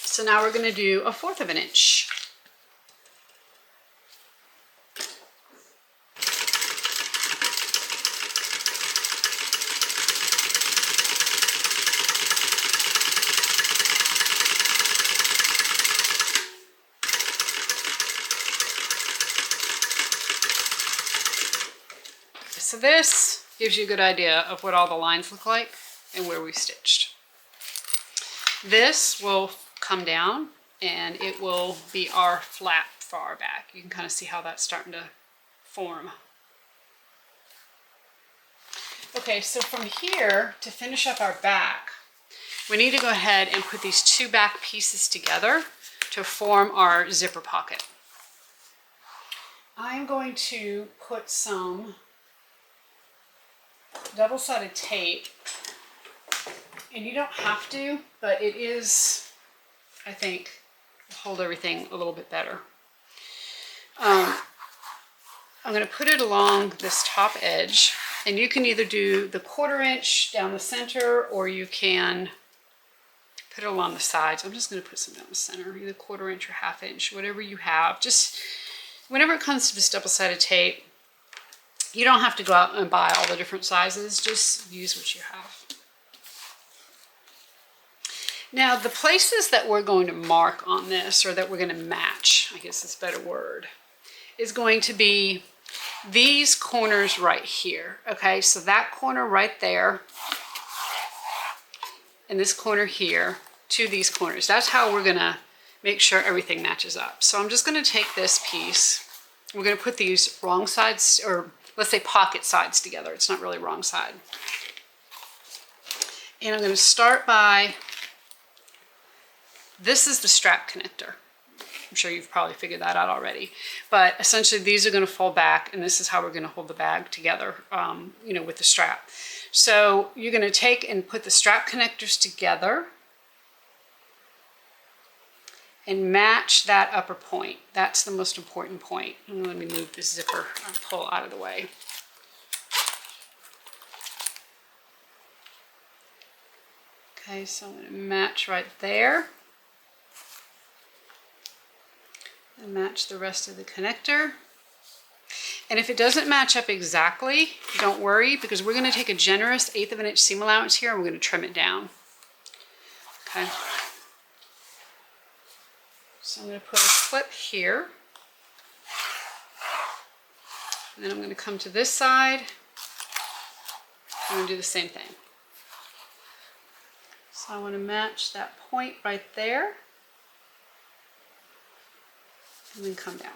[SPEAKER 1] So now we're going to do 1/4 inch. So this gives you a good idea of what all the lines look like and where we stitched. This will come down and it will be our flap for our back. You can kind of see how that's starting to form. Okay, so from here to finish up our back, we need to go ahead and put these two back pieces together to form our zipper pocket. I'm going to put some double-sided tape, and you don't have to, but it is, I think, hold everything a little bit better. I'm going to put it along this top edge, and you can either do the 1/4 inch down the center, or you can put it along the sides. I'm just going to put some down the center, either 1/4 inch or 1/2 inch, whatever you have. Just whenever it comes to this double-sided tape, you don't have to go out and buy all the different sizes, just use what you have. Now the places that we're going to mark on this, or that we're going to match, I guess is a better word, is going to be these corners right here. Okay, so that corner right there, and this corner here, to these corners. That's how we're going to make sure everything matches up. So I'm just going to take this piece, we're going to put these wrong sides, or let's say pocket sides together. It's not really wrong side. And I'm going to start by, this is the strap connector. I'm sure you've probably figured that out already. But essentially these are going to fall back, and this is how we're going to hold the bag together, you know, with the strap. So you're going to take and put the strap connectors together. and match that upper point. That's the most important point. Let me move this zipper and pull out of the way. Okay, so I'm going to match right there. And match the rest of the connector. And if it doesn't match up exactly, don't worry, because we're going to take a generous 1/8 of an inch seam allowance here and we're going to trim it down. Okay. So I'm going to put a clip here. And then I'm going to come to this side. I'm going to do the same thing. So I want to match that point right there. And then come down.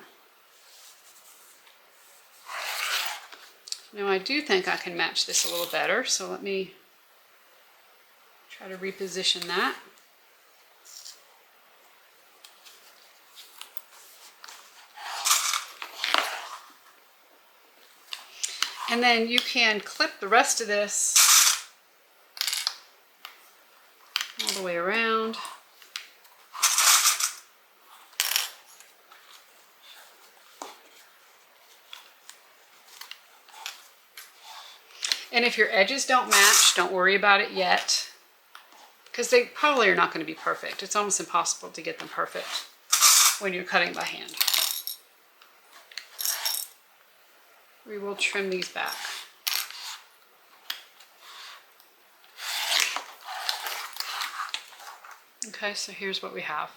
[SPEAKER 1] Now I do think I can match this a little better, so let me try to reposition that. And then you can clip the rest of this all the way around. And if your edges don't match, don't worry about it yet, because they probably are not going to be perfect. It's almost impossible to get them perfect when you're cutting by hand. We will trim these back. Okay, so here's what we have.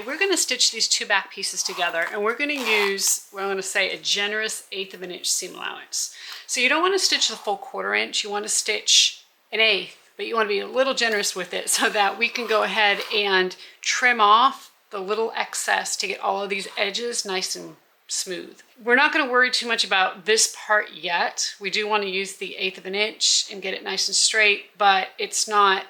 [SPEAKER 1] We're going to stitch these two back pieces together, and we're going to use, well, I'm going to say a generous 1/8 of an inch seam allowance. So you don't want to stitch the full 1/4 inch, you want to stitch an 1/8, but you want to be a little generous with it so that we can go ahead and trim off the little excess to get all of these edges nice and smooth. We're not going to worry too much about this part yet. We do want to use the 1/8 of an inch and get it nice and straight, but it's not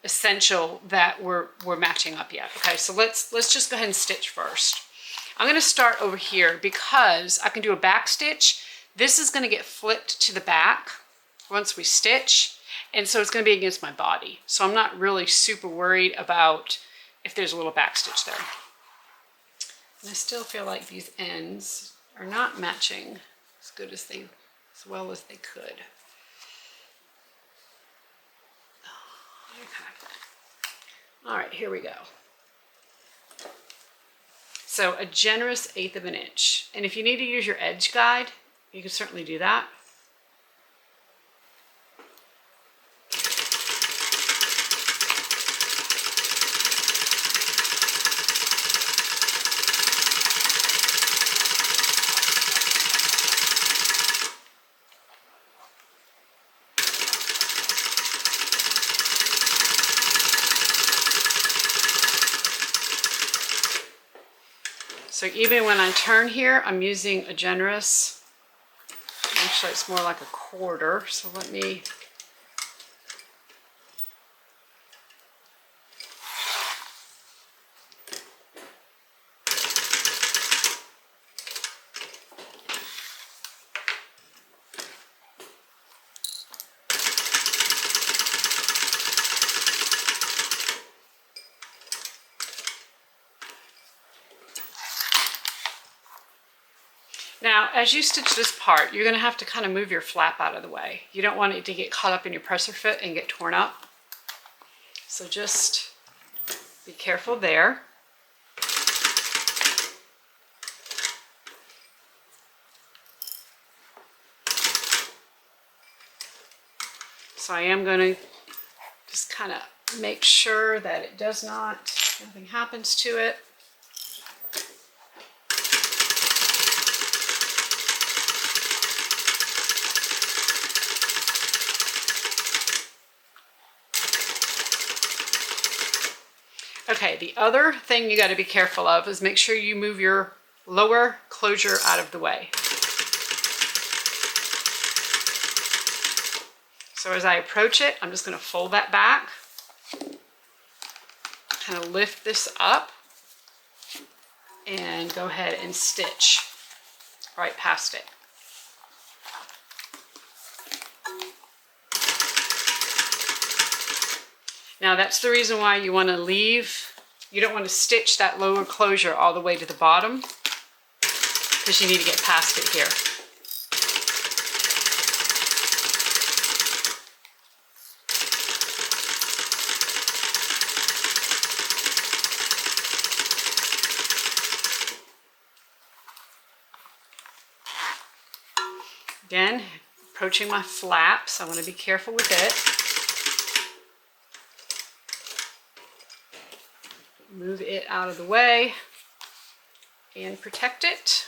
[SPEAKER 1] essential that we're matching up yet. Okay, so let's just go ahead and stitch first. I'm going to start over here because I can do a back stitch. This is going to get flipped to the back once we stitch, and so it's going to be against my body. So I'm not really super worried about if there's a little back stitch there. And I still feel like these ends are not matching as well as they could. Okay. All right, here we go. So a generous 1/8 of an inch. And if you need to use your edge guide, you can certainly do that. So even when I turn here, I'm using a generous, actually it's more like a 1/4, so let me, now, as you stitch this part, you're going to have to kind of move your flap out of the way. You don't want it to get caught up in your presser foot and get torn up. So just be careful there. So I am going to just kind of make sure that it does not, nothing happens to it. Okay, the other thing you got to be careful of is make sure you move your lower closure out of the way. So as I approach it, I'm just going to fold that back, kind of lift this up, and go ahead and stitch right past it. Now that's the reason why you want to leave You don't want to stitch that lower closure all the way to the bottom because you need to get past it here. Again, approaching my flaps, I want to be careful with it. Move it out of the way and protect it.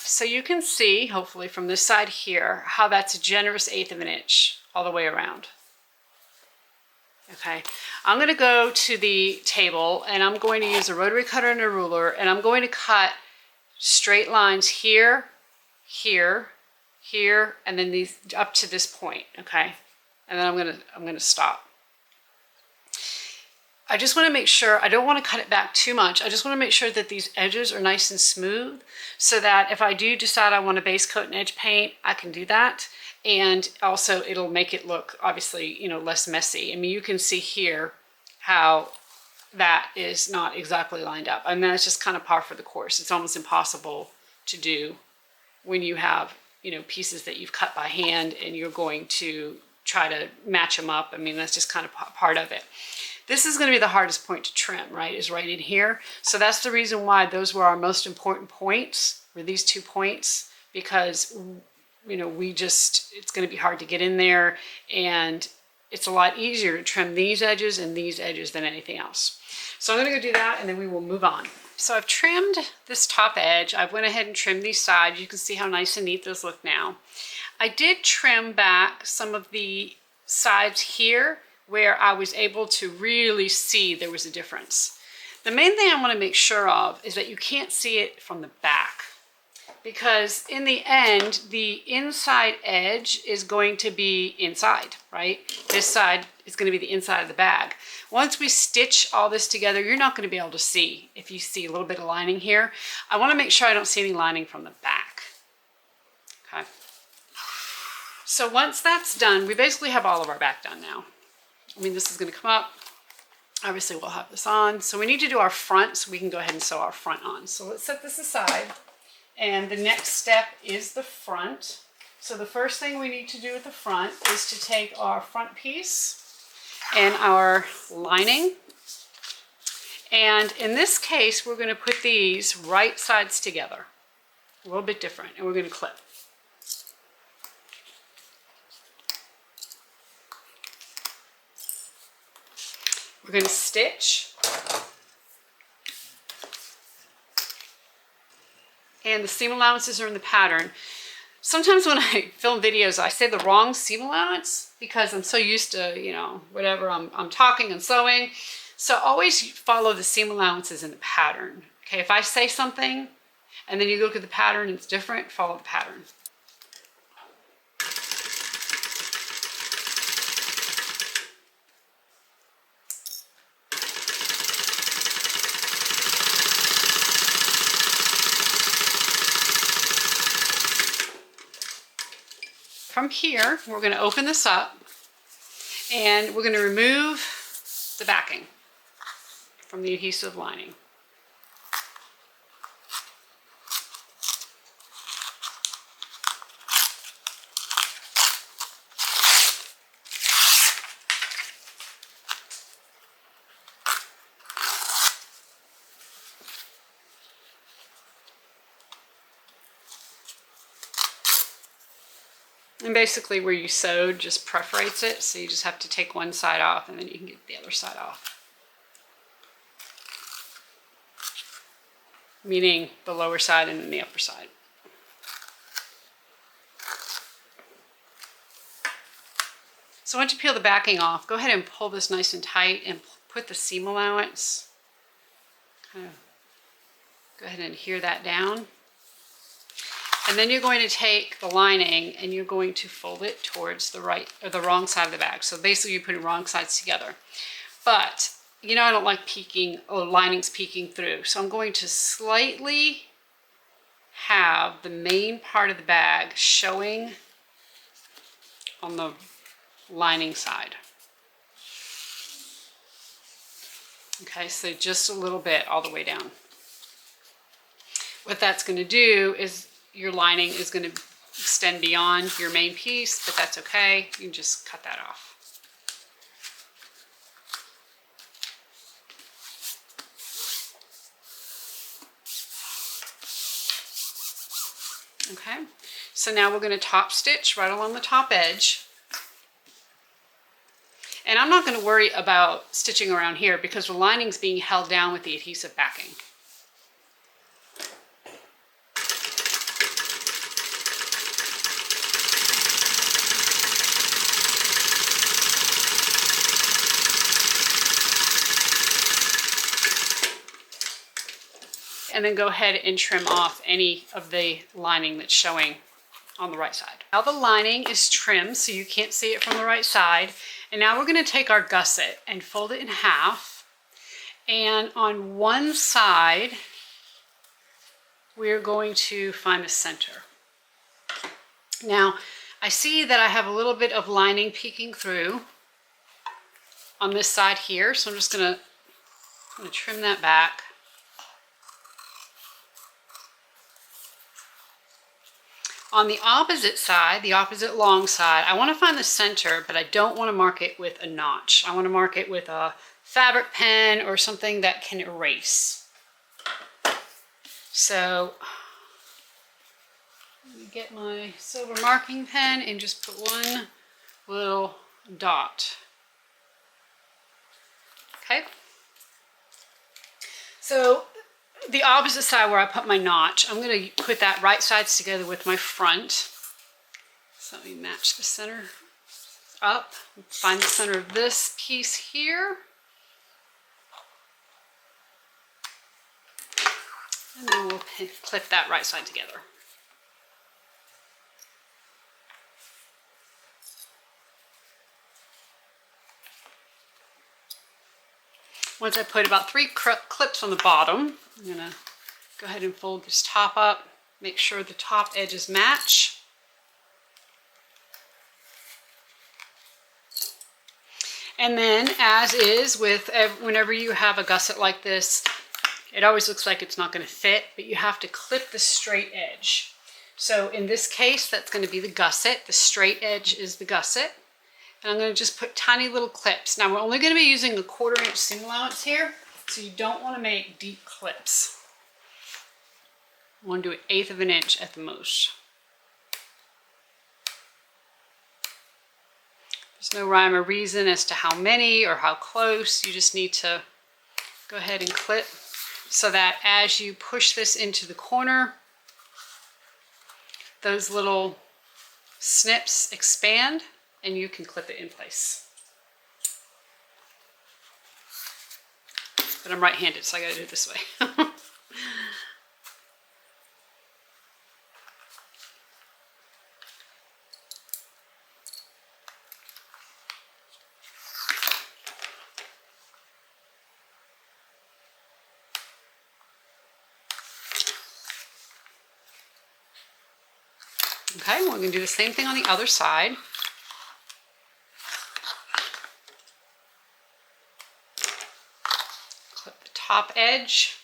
[SPEAKER 1] So you can see, hopefully from this side here, how that's a generous 1/8 of an inch all the way around. Okay, I'm going to go to the table and I'm going to use a rotary cutter and a ruler, and I'm going to cut straight lines here, here, here, and then these up to this point, okay? And then I'm gonna stop. I just want to make sure, I don't want to cut it back too much. I just want to make sure that these edges are nice and smooth so that if I do decide I want to base coat and edge paint, I can do that. And also it'll make it look, obviously, you know, less messy. I mean, you can see here how that is not exactly lined up. I mean, that's just kind of par for the course. It's almost impossible to do when you have, you know, pieces that you've cut by hand and you're going to try to match them up. I mean, that's just kind of part of it. This is going to be the hardest point to trim, right, is right in here. So that's the reason why those were our most important points, were these 2 points, because, you know, it's going to be hard to get in there, and it's a lot easier to trim these edges and these edges than anything else. So I'm going to go do that, and then we will move on. So I've trimmed this top edge. I went ahead and trimmed these sides. You can see how nice and neat those look now. I did trim back some of the sides here where I was able to really see there was a difference. The main thing I want to make sure of is that you can't see it from the back, because in the end, the inside edge is going to be inside, right? This side is going to be the inside of the bag. Once we stitch all this together, you're not going to be able to see if you see a little bit of lining here. I want to make sure I don't see any lining from the back. Okay. So once that's done, we basically have all of our back done now. I mean, this is going to come up. Obviously, we'll have this on. So we need to do our front, so we can go ahead and sew our front on. So let's set this aside. And the next step is the front. So the first thing we need to do with the front is to take our front piece and our lining. And in this case, we're going to put these right sides together. A little bit different. And we're going to clip. We're going to stitch, and the seam allowances are in the pattern. Sometimes when I film videos, I say the wrong seam allowance because I'm so used to, you know, whatever, I'm talking and sewing. So always follow the seam allowances in the pattern. Okay, if I say something and then you look at the pattern and it's different, follow the pattern. From here, we're going to open this up and we're going to remove the backing from the adhesive lining. And basically where you sewed just perforates it, so you just have to take one side off and then you can get the other side off. meaning the lower side and then the upper side. So once you peel the backing off, go ahead and pull this nice and tight and put the seam allowance, kind of go ahead and adhere that down. And then you're going to take the lining and you're going to fold it towards the right or the wrong side of the bag. So basically you're putting wrong sides together. But you know I don't like peeking or linings peeking through. So I'm going to slightly have the main part of the bag showing on the lining side. Okay, so just a little bit all the way down. What that's going to do is your lining is going to extend beyond your main piece, but that's okay. You can just cut that off. Okay, so now we're going to top stitch right along the top edge. And I'm not going to worry about stitching around here because the lining's being held down with the adhesive backing. And then go ahead and trim off any of the lining that's showing on the right side. Now the lining is trimmed so you can't see it from the right side. And now we're going to take our gusset and fold it in half. And on one side, we're going to find the center. Now, I see that I have a little bit of lining peeking through on this side here. So I'm just going to trim that back. On the opposite side, the opposite long side, I want to find the center, but I don't want to mark it with a notch. I want to mark it with a fabric pen or something that can erase. So, let me get my silver marking pen and just put one little dot. Okay. So, the opposite side where I put my notch, I'm going to put that right sides together with my front. So let me match the center up, find the center of this piece here. And then we'll clip that right side together. Once I put about 3 clips on the bottom, I'm going to go ahead and fold this top up, make sure the top edges match. And then, as is with whenever you have a gusset like this, it always looks like it's not going to fit, but you have to clip the straight edge. So in this case, that's going to be the gusset. The straight edge is the gusset. And I'm going to just put tiny little clips. Now we're only going to be using a 1/4 inch seam allowance here, so you don't want to make deep clips. You want to do 1/8 of an inch at the most. There's no rhyme or reason as to how many or how close. You just need to go ahead and clip so that as you push this into the corner, those little snips expand and you can clip it in place. But I'm right-handed, so I gotta do it this way. Okay, we're gonna do the same thing on the other side. Clip the top edge.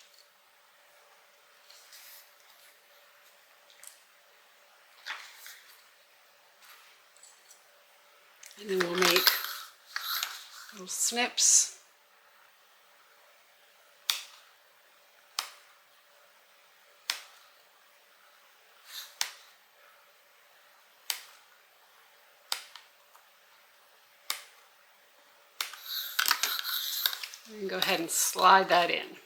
[SPEAKER 1] And then we'll make little snips. And go ahead and slide that in.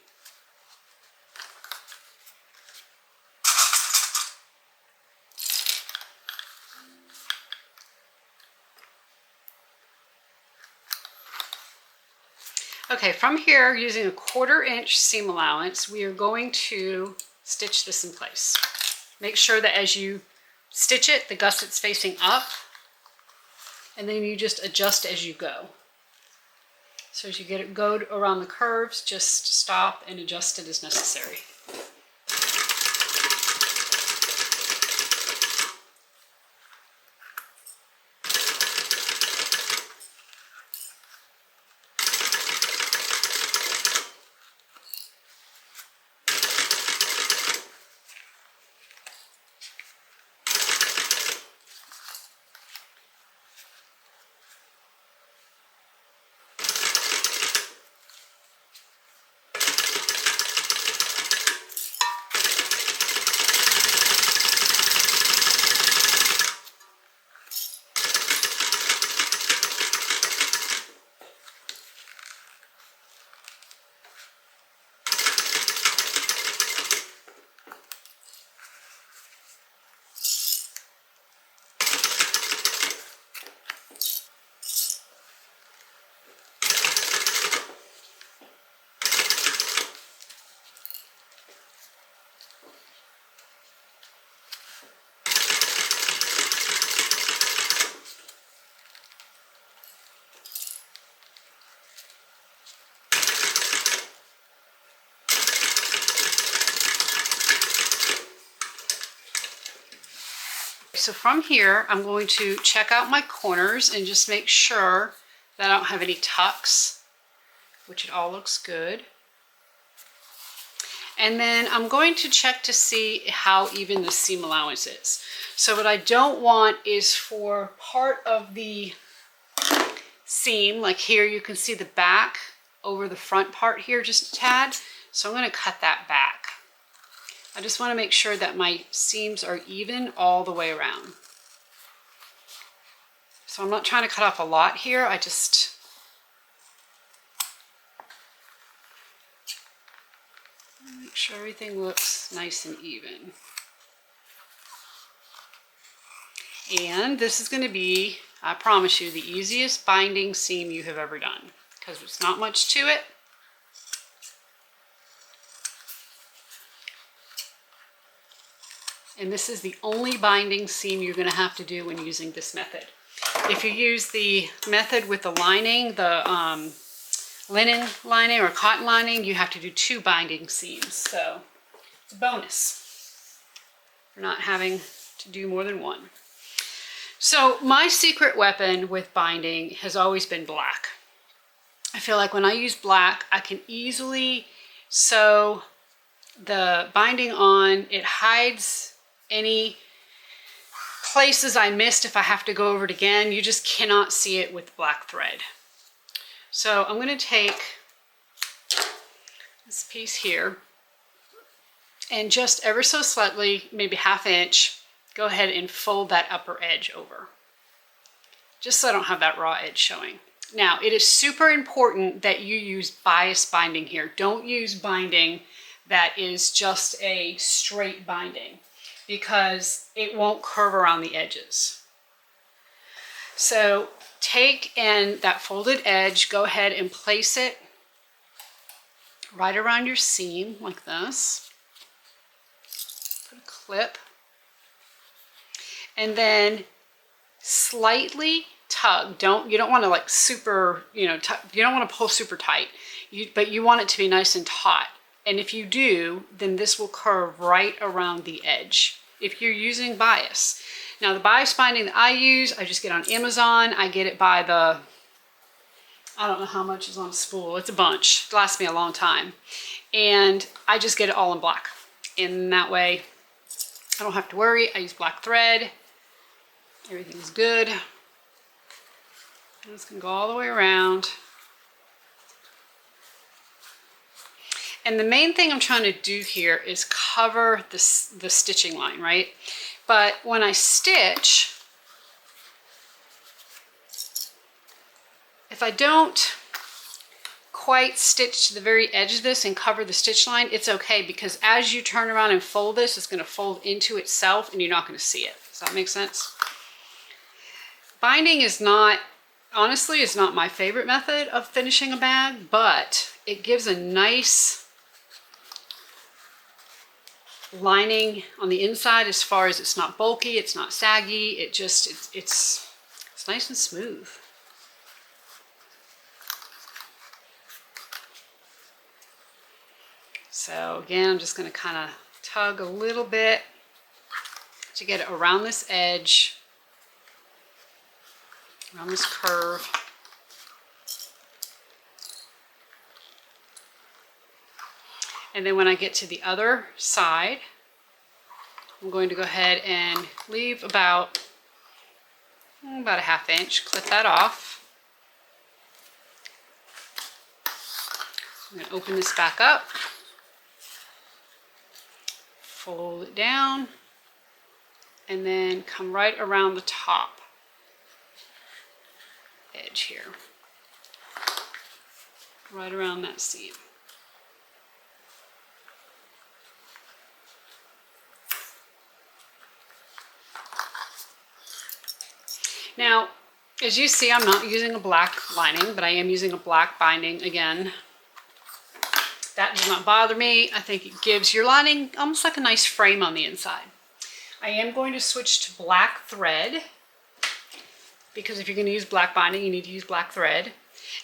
[SPEAKER 1] Okay, from here, using a 1/4 inch seam allowance, we are going to stitch this in place. Make sure that as you stitch it, the gusset's facing up, and then you just adjust as you go. So as you get it go around the curves, just stop and adjust it as necessary. So from here, I'm going to check out my corners and just make sure that I don't have any tucks, which it all looks good. And then I'm going to check to see how even the seam allowance is. So what I don't want is for part of the seam, like here you can see the back over the front part here just a tad. So I'm going to cut that back. I just want to make sure that my seams are even all the way around. So I'm not trying to cut off a lot here. I just make sure everything looks nice and even. And this is going to be, I promise you, the easiest binding seam you have ever done, because there's not much to it. And this is the only binding seam you're going to have to do when using this method. If you use the method with the lining, the linen lining or cotton lining, you have to do 2 binding seams. So it's a bonus for not having to do more than 1. So my secret weapon with binding has always been black. I feel like when I use black, I can easily sew the binding on. It hides any places I missed if I have to go over it again. You just cannot see it with black thread. So I'm going to take this piece here and just ever so slightly, maybe 1/2 inch, go ahead and fold that upper edge over, just so I don't have that raw edge showing. Now, it is super important that you use bias binding here. Don't use binding that is just a straight binding, because it won't curve around the edges. So take and that folded edge, go ahead and place it right around your seam like this. Put a clip. And then slightly tug. You don't want to like super, you don't want to pull super tight, but you want it to be nice and taut. And if you do, then this will curve right around the edge if you're using bias. Now the bias binding that I use, I just get on Amazon. I get it by the, I don't know how much is on a spool. It's a bunch. It lasts me a long time. And I just get it all in black. And that way I don't have to worry. I use black thread. Everything's good. This can go all the way around. And the main thing I'm trying to do here is cover the stitching line, right? But when I stitch, if I don't quite stitch to the very edge of this and cover the stitch line, it's okay, because as you turn around and fold this, it's going to fold into itself and you're not going to see it. Does that make sense? Binding is not honestly is not my favorite method of finishing a bag, but it gives a nice lining on the inside as far as it's not bulky, it's not saggy, it's nice and smooth. So again, I'm just going to kind of tug a little bit to get it around this edge, around this curve. And then when I get to the other side, I'm going to go ahead and leave about a 1/2 inch, clip that off. I'm going to open this back up, fold it down, and then come right around the top edge here, right around that seam. Now, as you see, I'm not using a black lining, but I am using a black binding again. That does not bother me. I think it gives your lining almost like a nice frame on the inside. I am going to switch to black thread, because if you're going to use black binding, you need to use black thread.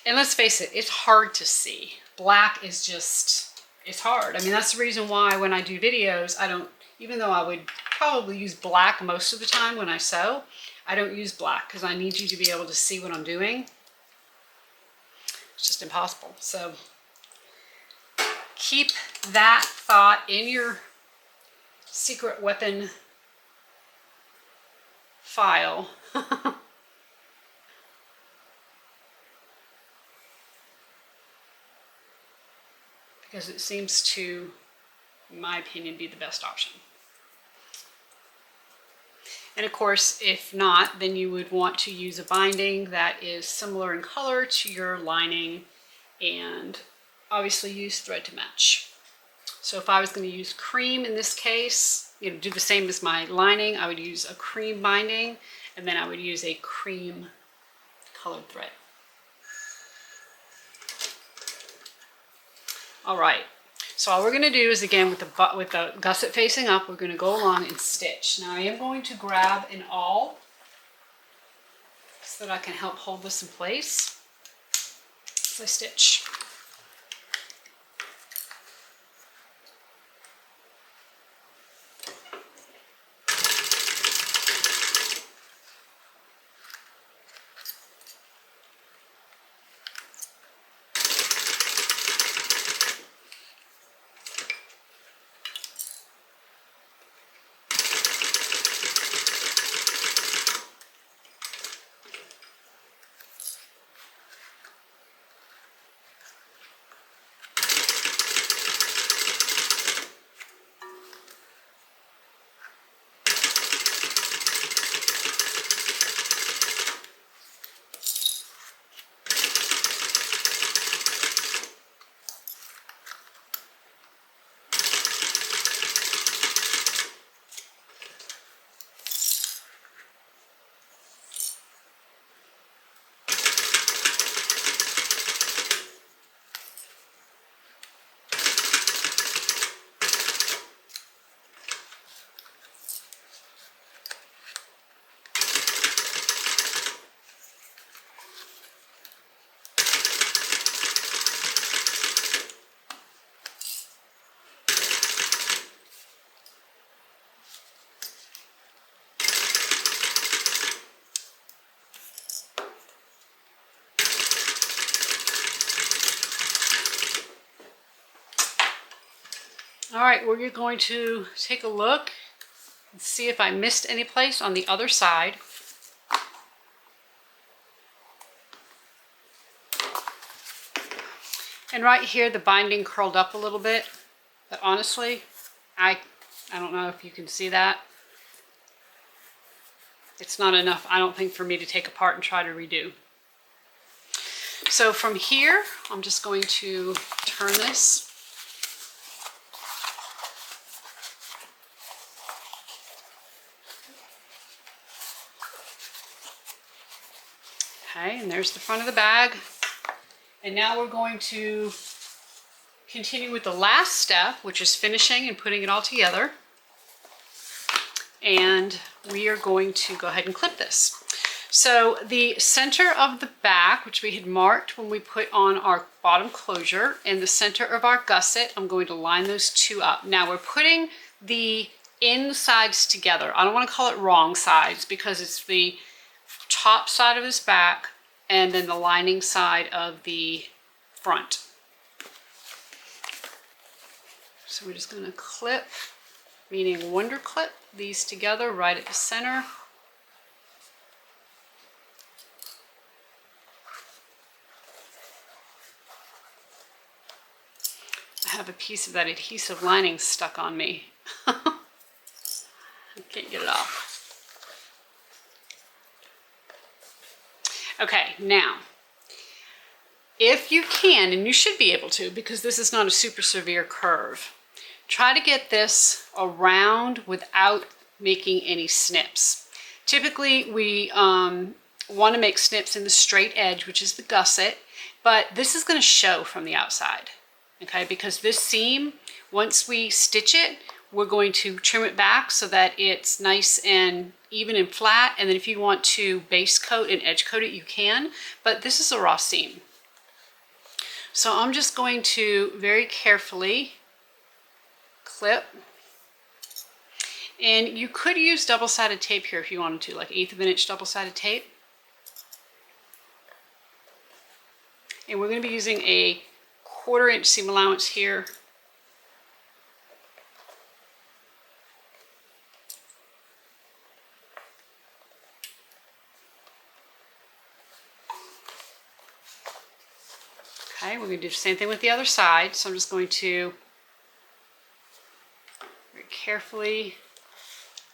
[SPEAKER 1] And let's face it, it's hard to see. Black is just, it's hard. I mean, that's the reason why when I do videos, I don't, even though I would probably use black most of the time when I sew, I don't use black because I need you to be able to see what I'm doing. It's just impossible. So keep that thought in your secret weapon file. Because it seems to, in my opinion, be the best option. And of course, if not, then you would want to use a binding that is similar in color to your lining, and obviously use thread to match. So if I was going to use cream in this case, you know, do the same as my lining, I would use a cream binding, and then I would use a cream colored thread. All right, so all we're going to do is, again, with the gusset facing up, we're going to go along and stitch. Now I am going to grab an awl so that I can help hold this in place as I stitch. All right, we're going to take a look and see if I missed any place on the other side. And right here, the binding curled up a little bit, but honestly, I don't know if you can see that. It's not enough, I don't think, for me to take apart and try to redo. So from here, I'm just going to turn this. Okay, and there's the front of the bag. And now we're going to continue with the last step, which is finishing and putting it all together. And we are going to go ahead and clip this. So the center of the back, which we had marked when we put on our bottom closure, and the center of our gusset, I'm going to line those two up. Now we're putting the insides together. I don't want to call it wrong sides because it's the top side of his back and then the lining side of the front. So we're just going to clip, meaning wonder clip, these together right at the center. I have a piece of that adhesive lining stuck on me. I can't get it off. Okay, now, if you can, and you should be able to because this is not a super severe curve, try to get this around without making any snips. Typically, we want to make snips in the straight edge, which is the gusset, but this is going to show from the outside. Okay, because this seam, once we stitch it, we're going to trim it back so that it's nice and even and flat. And then if you want to base coat and edge coat it, you can, but this is a raw seam. So I'm just going to very carefully clip. And you could use double-sided tape here if you wanted to, like 1/8 of an inch double-sided tape. And we're going to be using a 1/4 inch seam allowance here. Okay, we're going to do the same thing with the other side. So I'm just going to very carefully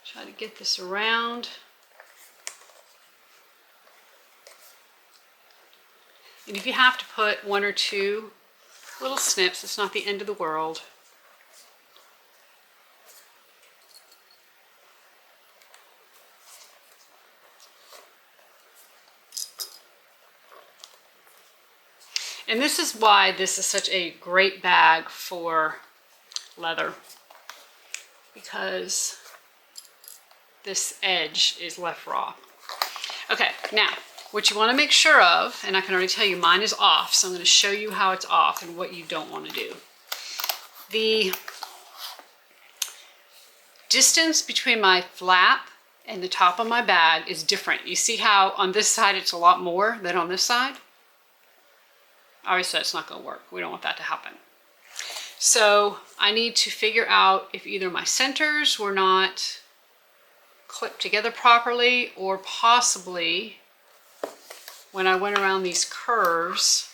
[SPEAKER 1] try to get this around. And if you have to put 1 or 2 little snips, it's not the end of the world. And this is why this is such a great bag for leather, because this edge is left raw. Okay, now what you want to make sure of, and I can already tell you mine is off, so I'm going to show you how it's off and what you don't want to do. The distance between my flap and the top of my bag is different. You see how on this side it's a lot more than on this side? Obviously that's not going to work. We don't want that to happen. So I need to figure out if either my centers were not clipped together properly, or possibly when I went around these curves,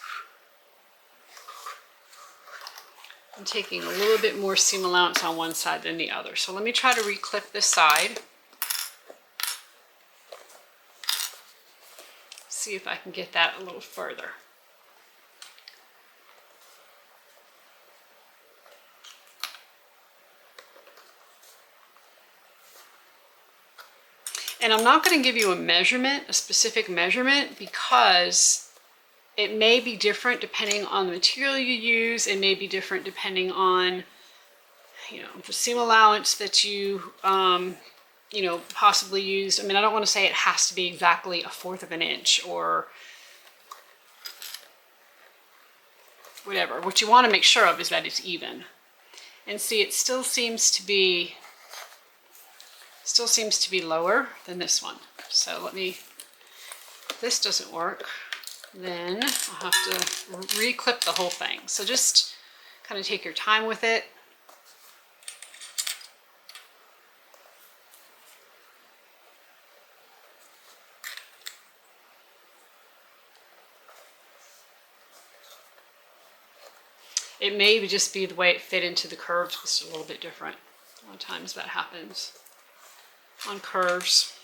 [SPEAKER 1] I'm taking a little bit more seam allowance on one side than the other. So let me try to reclip this side. See if I can get that a little further. And I'm not going to give you a measurement, a specific measurement, because it may be different depending on the material you use. It may be different depending on, the seam allowance that you, possibly used. I mean, I don't want to say it has to be exactly 1/4 of an inch or whatever. What you want to make sure of is that it's even. And see, it still seems to be lower than this one. So if this doesn't work, then I'll have to re-clip the whole thing. So just kind of take your time with it. It may just be the way it fit into the curves, just a little bit different. A lot of times that happens on curves.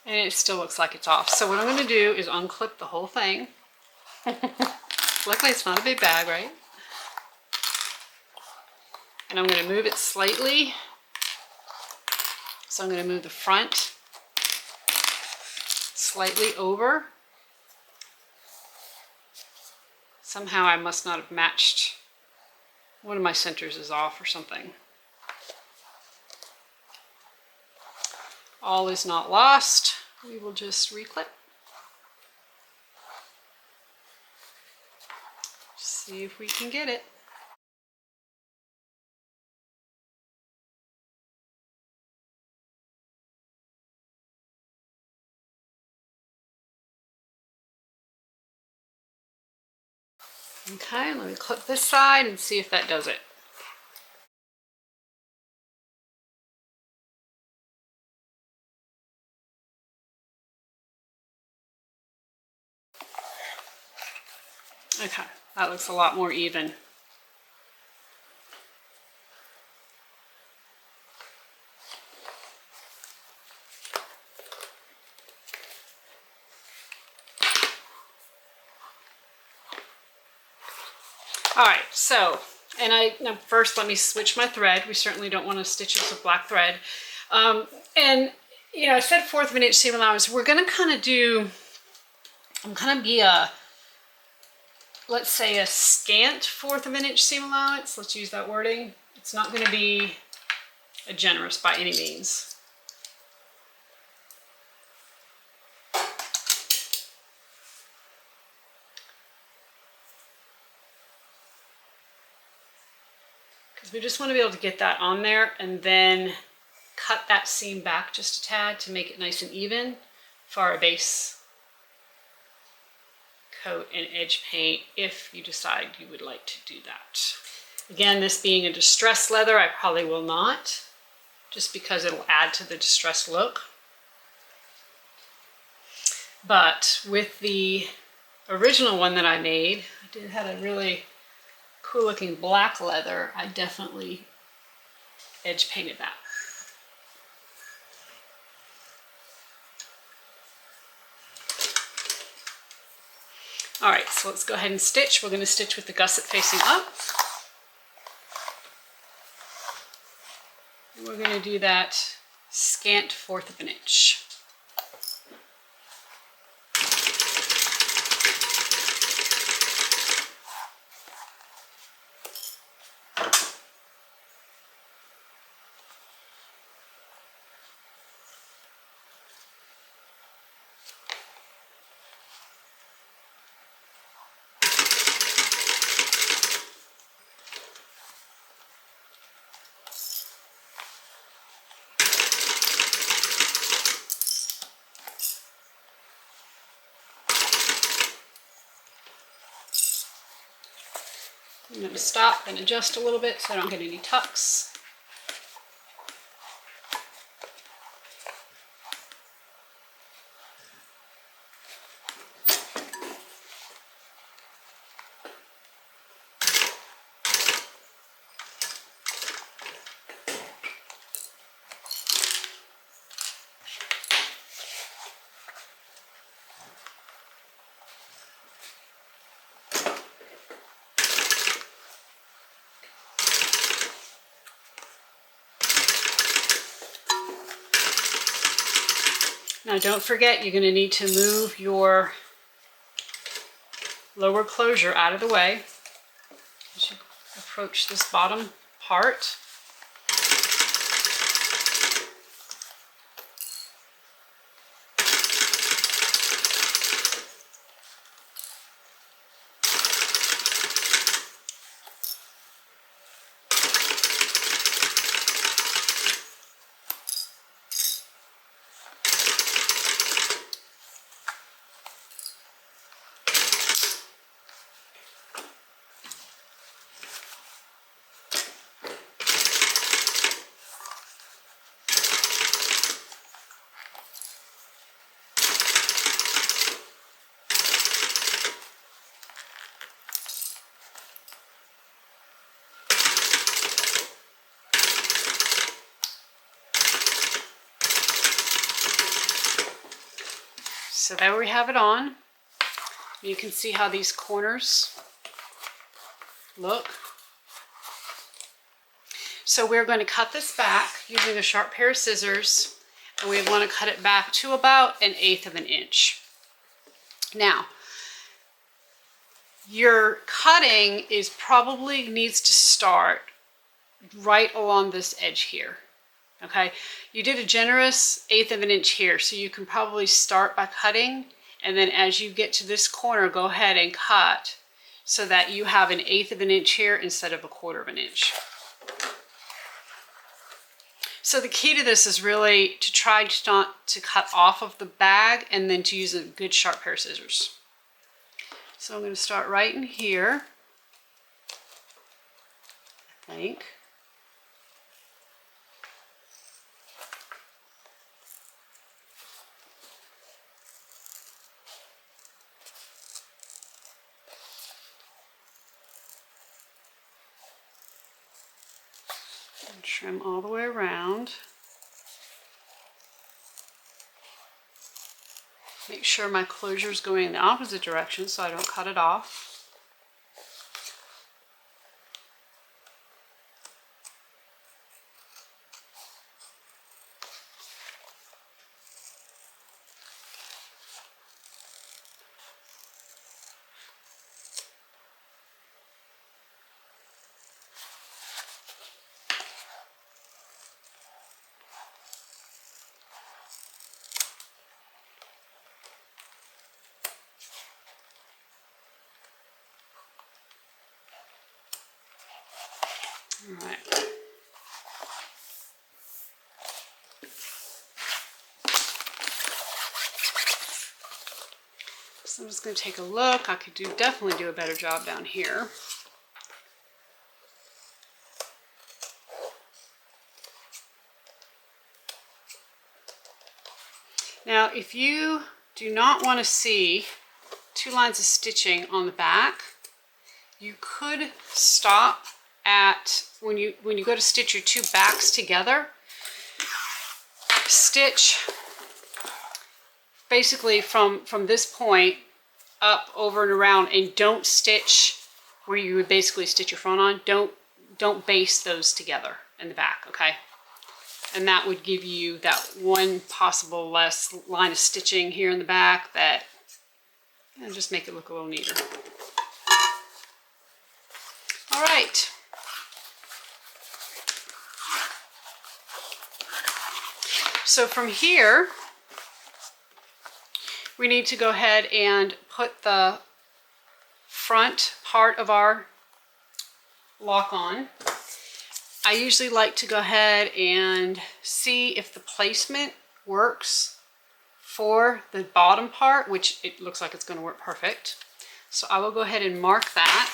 [SPEAKER 1] And it still looks like it's off. So what I'm going to do is unclip the whole thing. Luckily it's not a big bag, right? And I'm going to move it slightly. So I'm going to move the front slightly over. Somehow I must not have matched. One of my centers is off or something. All is not lost. We will just reclip. See if we can get it. Okay, let me clip this side and see if that does it. Okay, that looks a lot more even. All right, so, now first let me switch my thread. We certainly don't want to stitch this with black thread. And, you know, I said 1/4 of an inch seam allowance. We're going to kind of do, I'm going to be a, let's say a scant 1/4 of an inch seam allowance. Let's use that wording. It's not going to be a generous by any means. We just want to be able to get that on there and then cut that seam back just a tad to make it nice and even for our base coat and edge paint if you decide you would like to do that. Again, this being a distressed leather, I probably will not, just because it'll add to the distressed look. But with the original one that I made, had a really cool looking black leather. I definitely edge painted that. All right, so let's go ahead and stitch. We're going to stitch with the gusset facing up. And we're going to do that scant 1/4 of an inch. I'm going to stop and adjust a little bit so I don't get any tucks. Now don't forget, you're going to need to move your lower closure out of the way as you approach this bottom part. So there we have it on. You can see how these corners look. So we're going to cut this back using a sharp pair of scissors, and we want to cut it back to about 1/8 of an inch. Now, your cutting probably needs to start right along this edge here. Okay, you did a generous 1/8 of an inch here, so you can probably start by cutting, and then as you get to this corner, go ahead and cut so that you have 1/8 of an inch here instead of 1/4 of an inch. So the key to this is really to try not to cut off of the bag and then to use a good sharp pair of scissors. So I'm going to start right in here, I think. And trim all the way around. Make sure my closure is going in the opposite direction so I don't cut it off. All right. So I'm just going to take a look. I could definitely do a better job down here. Now, if you do not want to see 2 lines of stitching on the back, you could stop at when you go to stitch your 2 backs together, stitch basically from this point up, over and around, and don't stitch where you would basically stitch your front on. Don't baste those together in the back, okay? And that would give you that one possible less line of stitching here in the back that, you know, just make it look a little neater. All right. So from here, we need to go ahead and put the front part of our lock on. I usually like to go ahead and see if the placement works for the bottom part, which it looks like it's going to work perfect. So I will go ahead and mark that.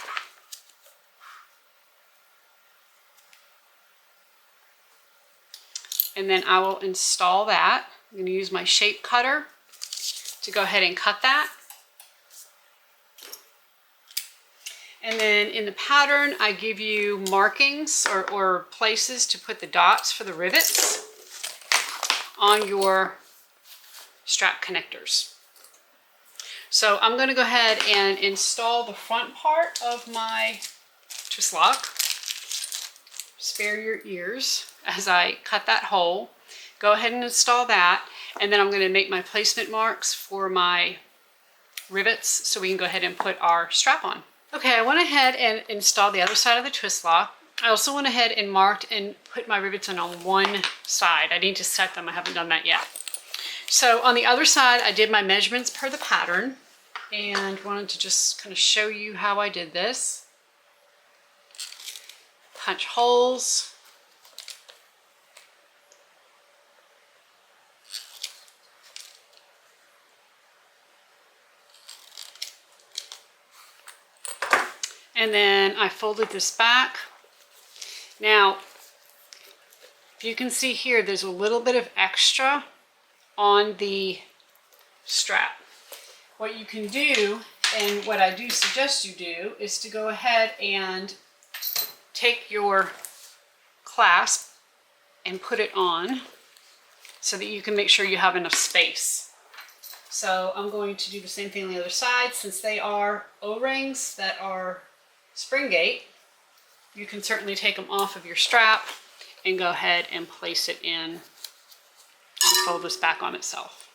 [SPEAKER 1] And then I will install that. I'm going to use my shape cutter to go ahead and cut that. And then in the pattern, I give you markings or places to put the dots for the rivets on your strap connectors. So I'm going to go ahead and install the front part of my twist lock. Spare your ears as I cut that hole. Go ahead and install that, and then I'm going to make my placement marks for my rivets so we can go ahead and put our strap on. Okay, I went ahead and installed the other side of the twist lock. I also went ahead and marked and put my rivets on one side. I need to set them. I haven't done that yet. So on the other side, I did my measurements per the pattern and wanted to just kind of show you how I did this. Punch holes. And then I folded this back. Now, if you can see here, there's a little bit of extra on the strap. What you can do, and what I do suggest you do, is to go ahead and take your clasp and put it on so that you can make sure you have enough space. So I'm going to do the same thing on the other side. Since they are O-rings that are spring gate, you can certainly take them off of your strap and go ahead and place it in and fold this back on itself.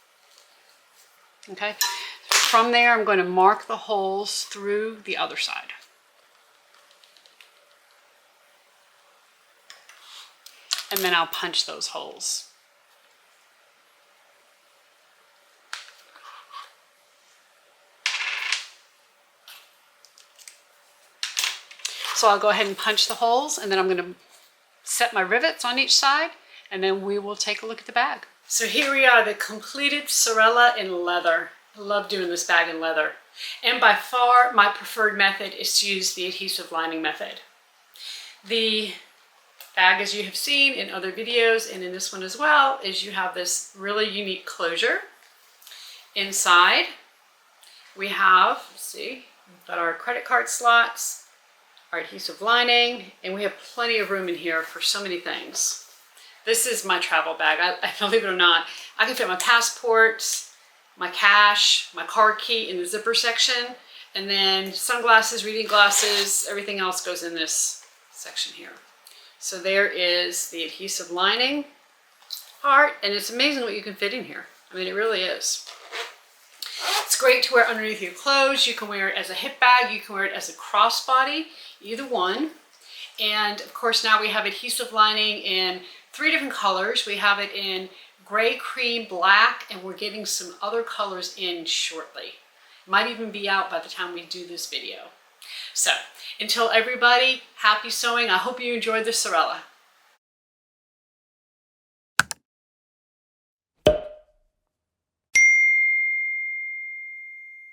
[SPEAKER 1] Okay, from there I'm going to mark the holes through the other side. And then I'll punch those holes. So I'll go ahead and punch the holes, and then I'm going to set my rivets on each side, and then we will take a look at the bag. So here we are, the completed Sorella in leather. I love doing this bag in leather. And by far, my preferred method is to use the adhesive lining method. The bag, as you have seen in other videos and in this one as well, is you have this really unique closure. Inside, we have, let's see, we've got our credit card slots, our adhesive lining, and we have plenty of room in here for so many things. This is my travel bag. I believe it or not, I can fit my passports, my cash, my car key in the zipper section, and then sunglasses, reading glasses, everything else goes in this section here. So there is the adhesive lining part, and it's amazing what you can fit in here. I mean, it really is. It's great to wear underneath your clothes. You can wear it as a hip bag. You can wear it as a crossbody, either one. And of course, now we have adhesive lining in 3 different colors. We have it in gray, cream, black, and we're getting some other colors in shortly. It might even be out by the time we do this video. So until everybody, happy sewing. I hope you enjoyed this Sorella.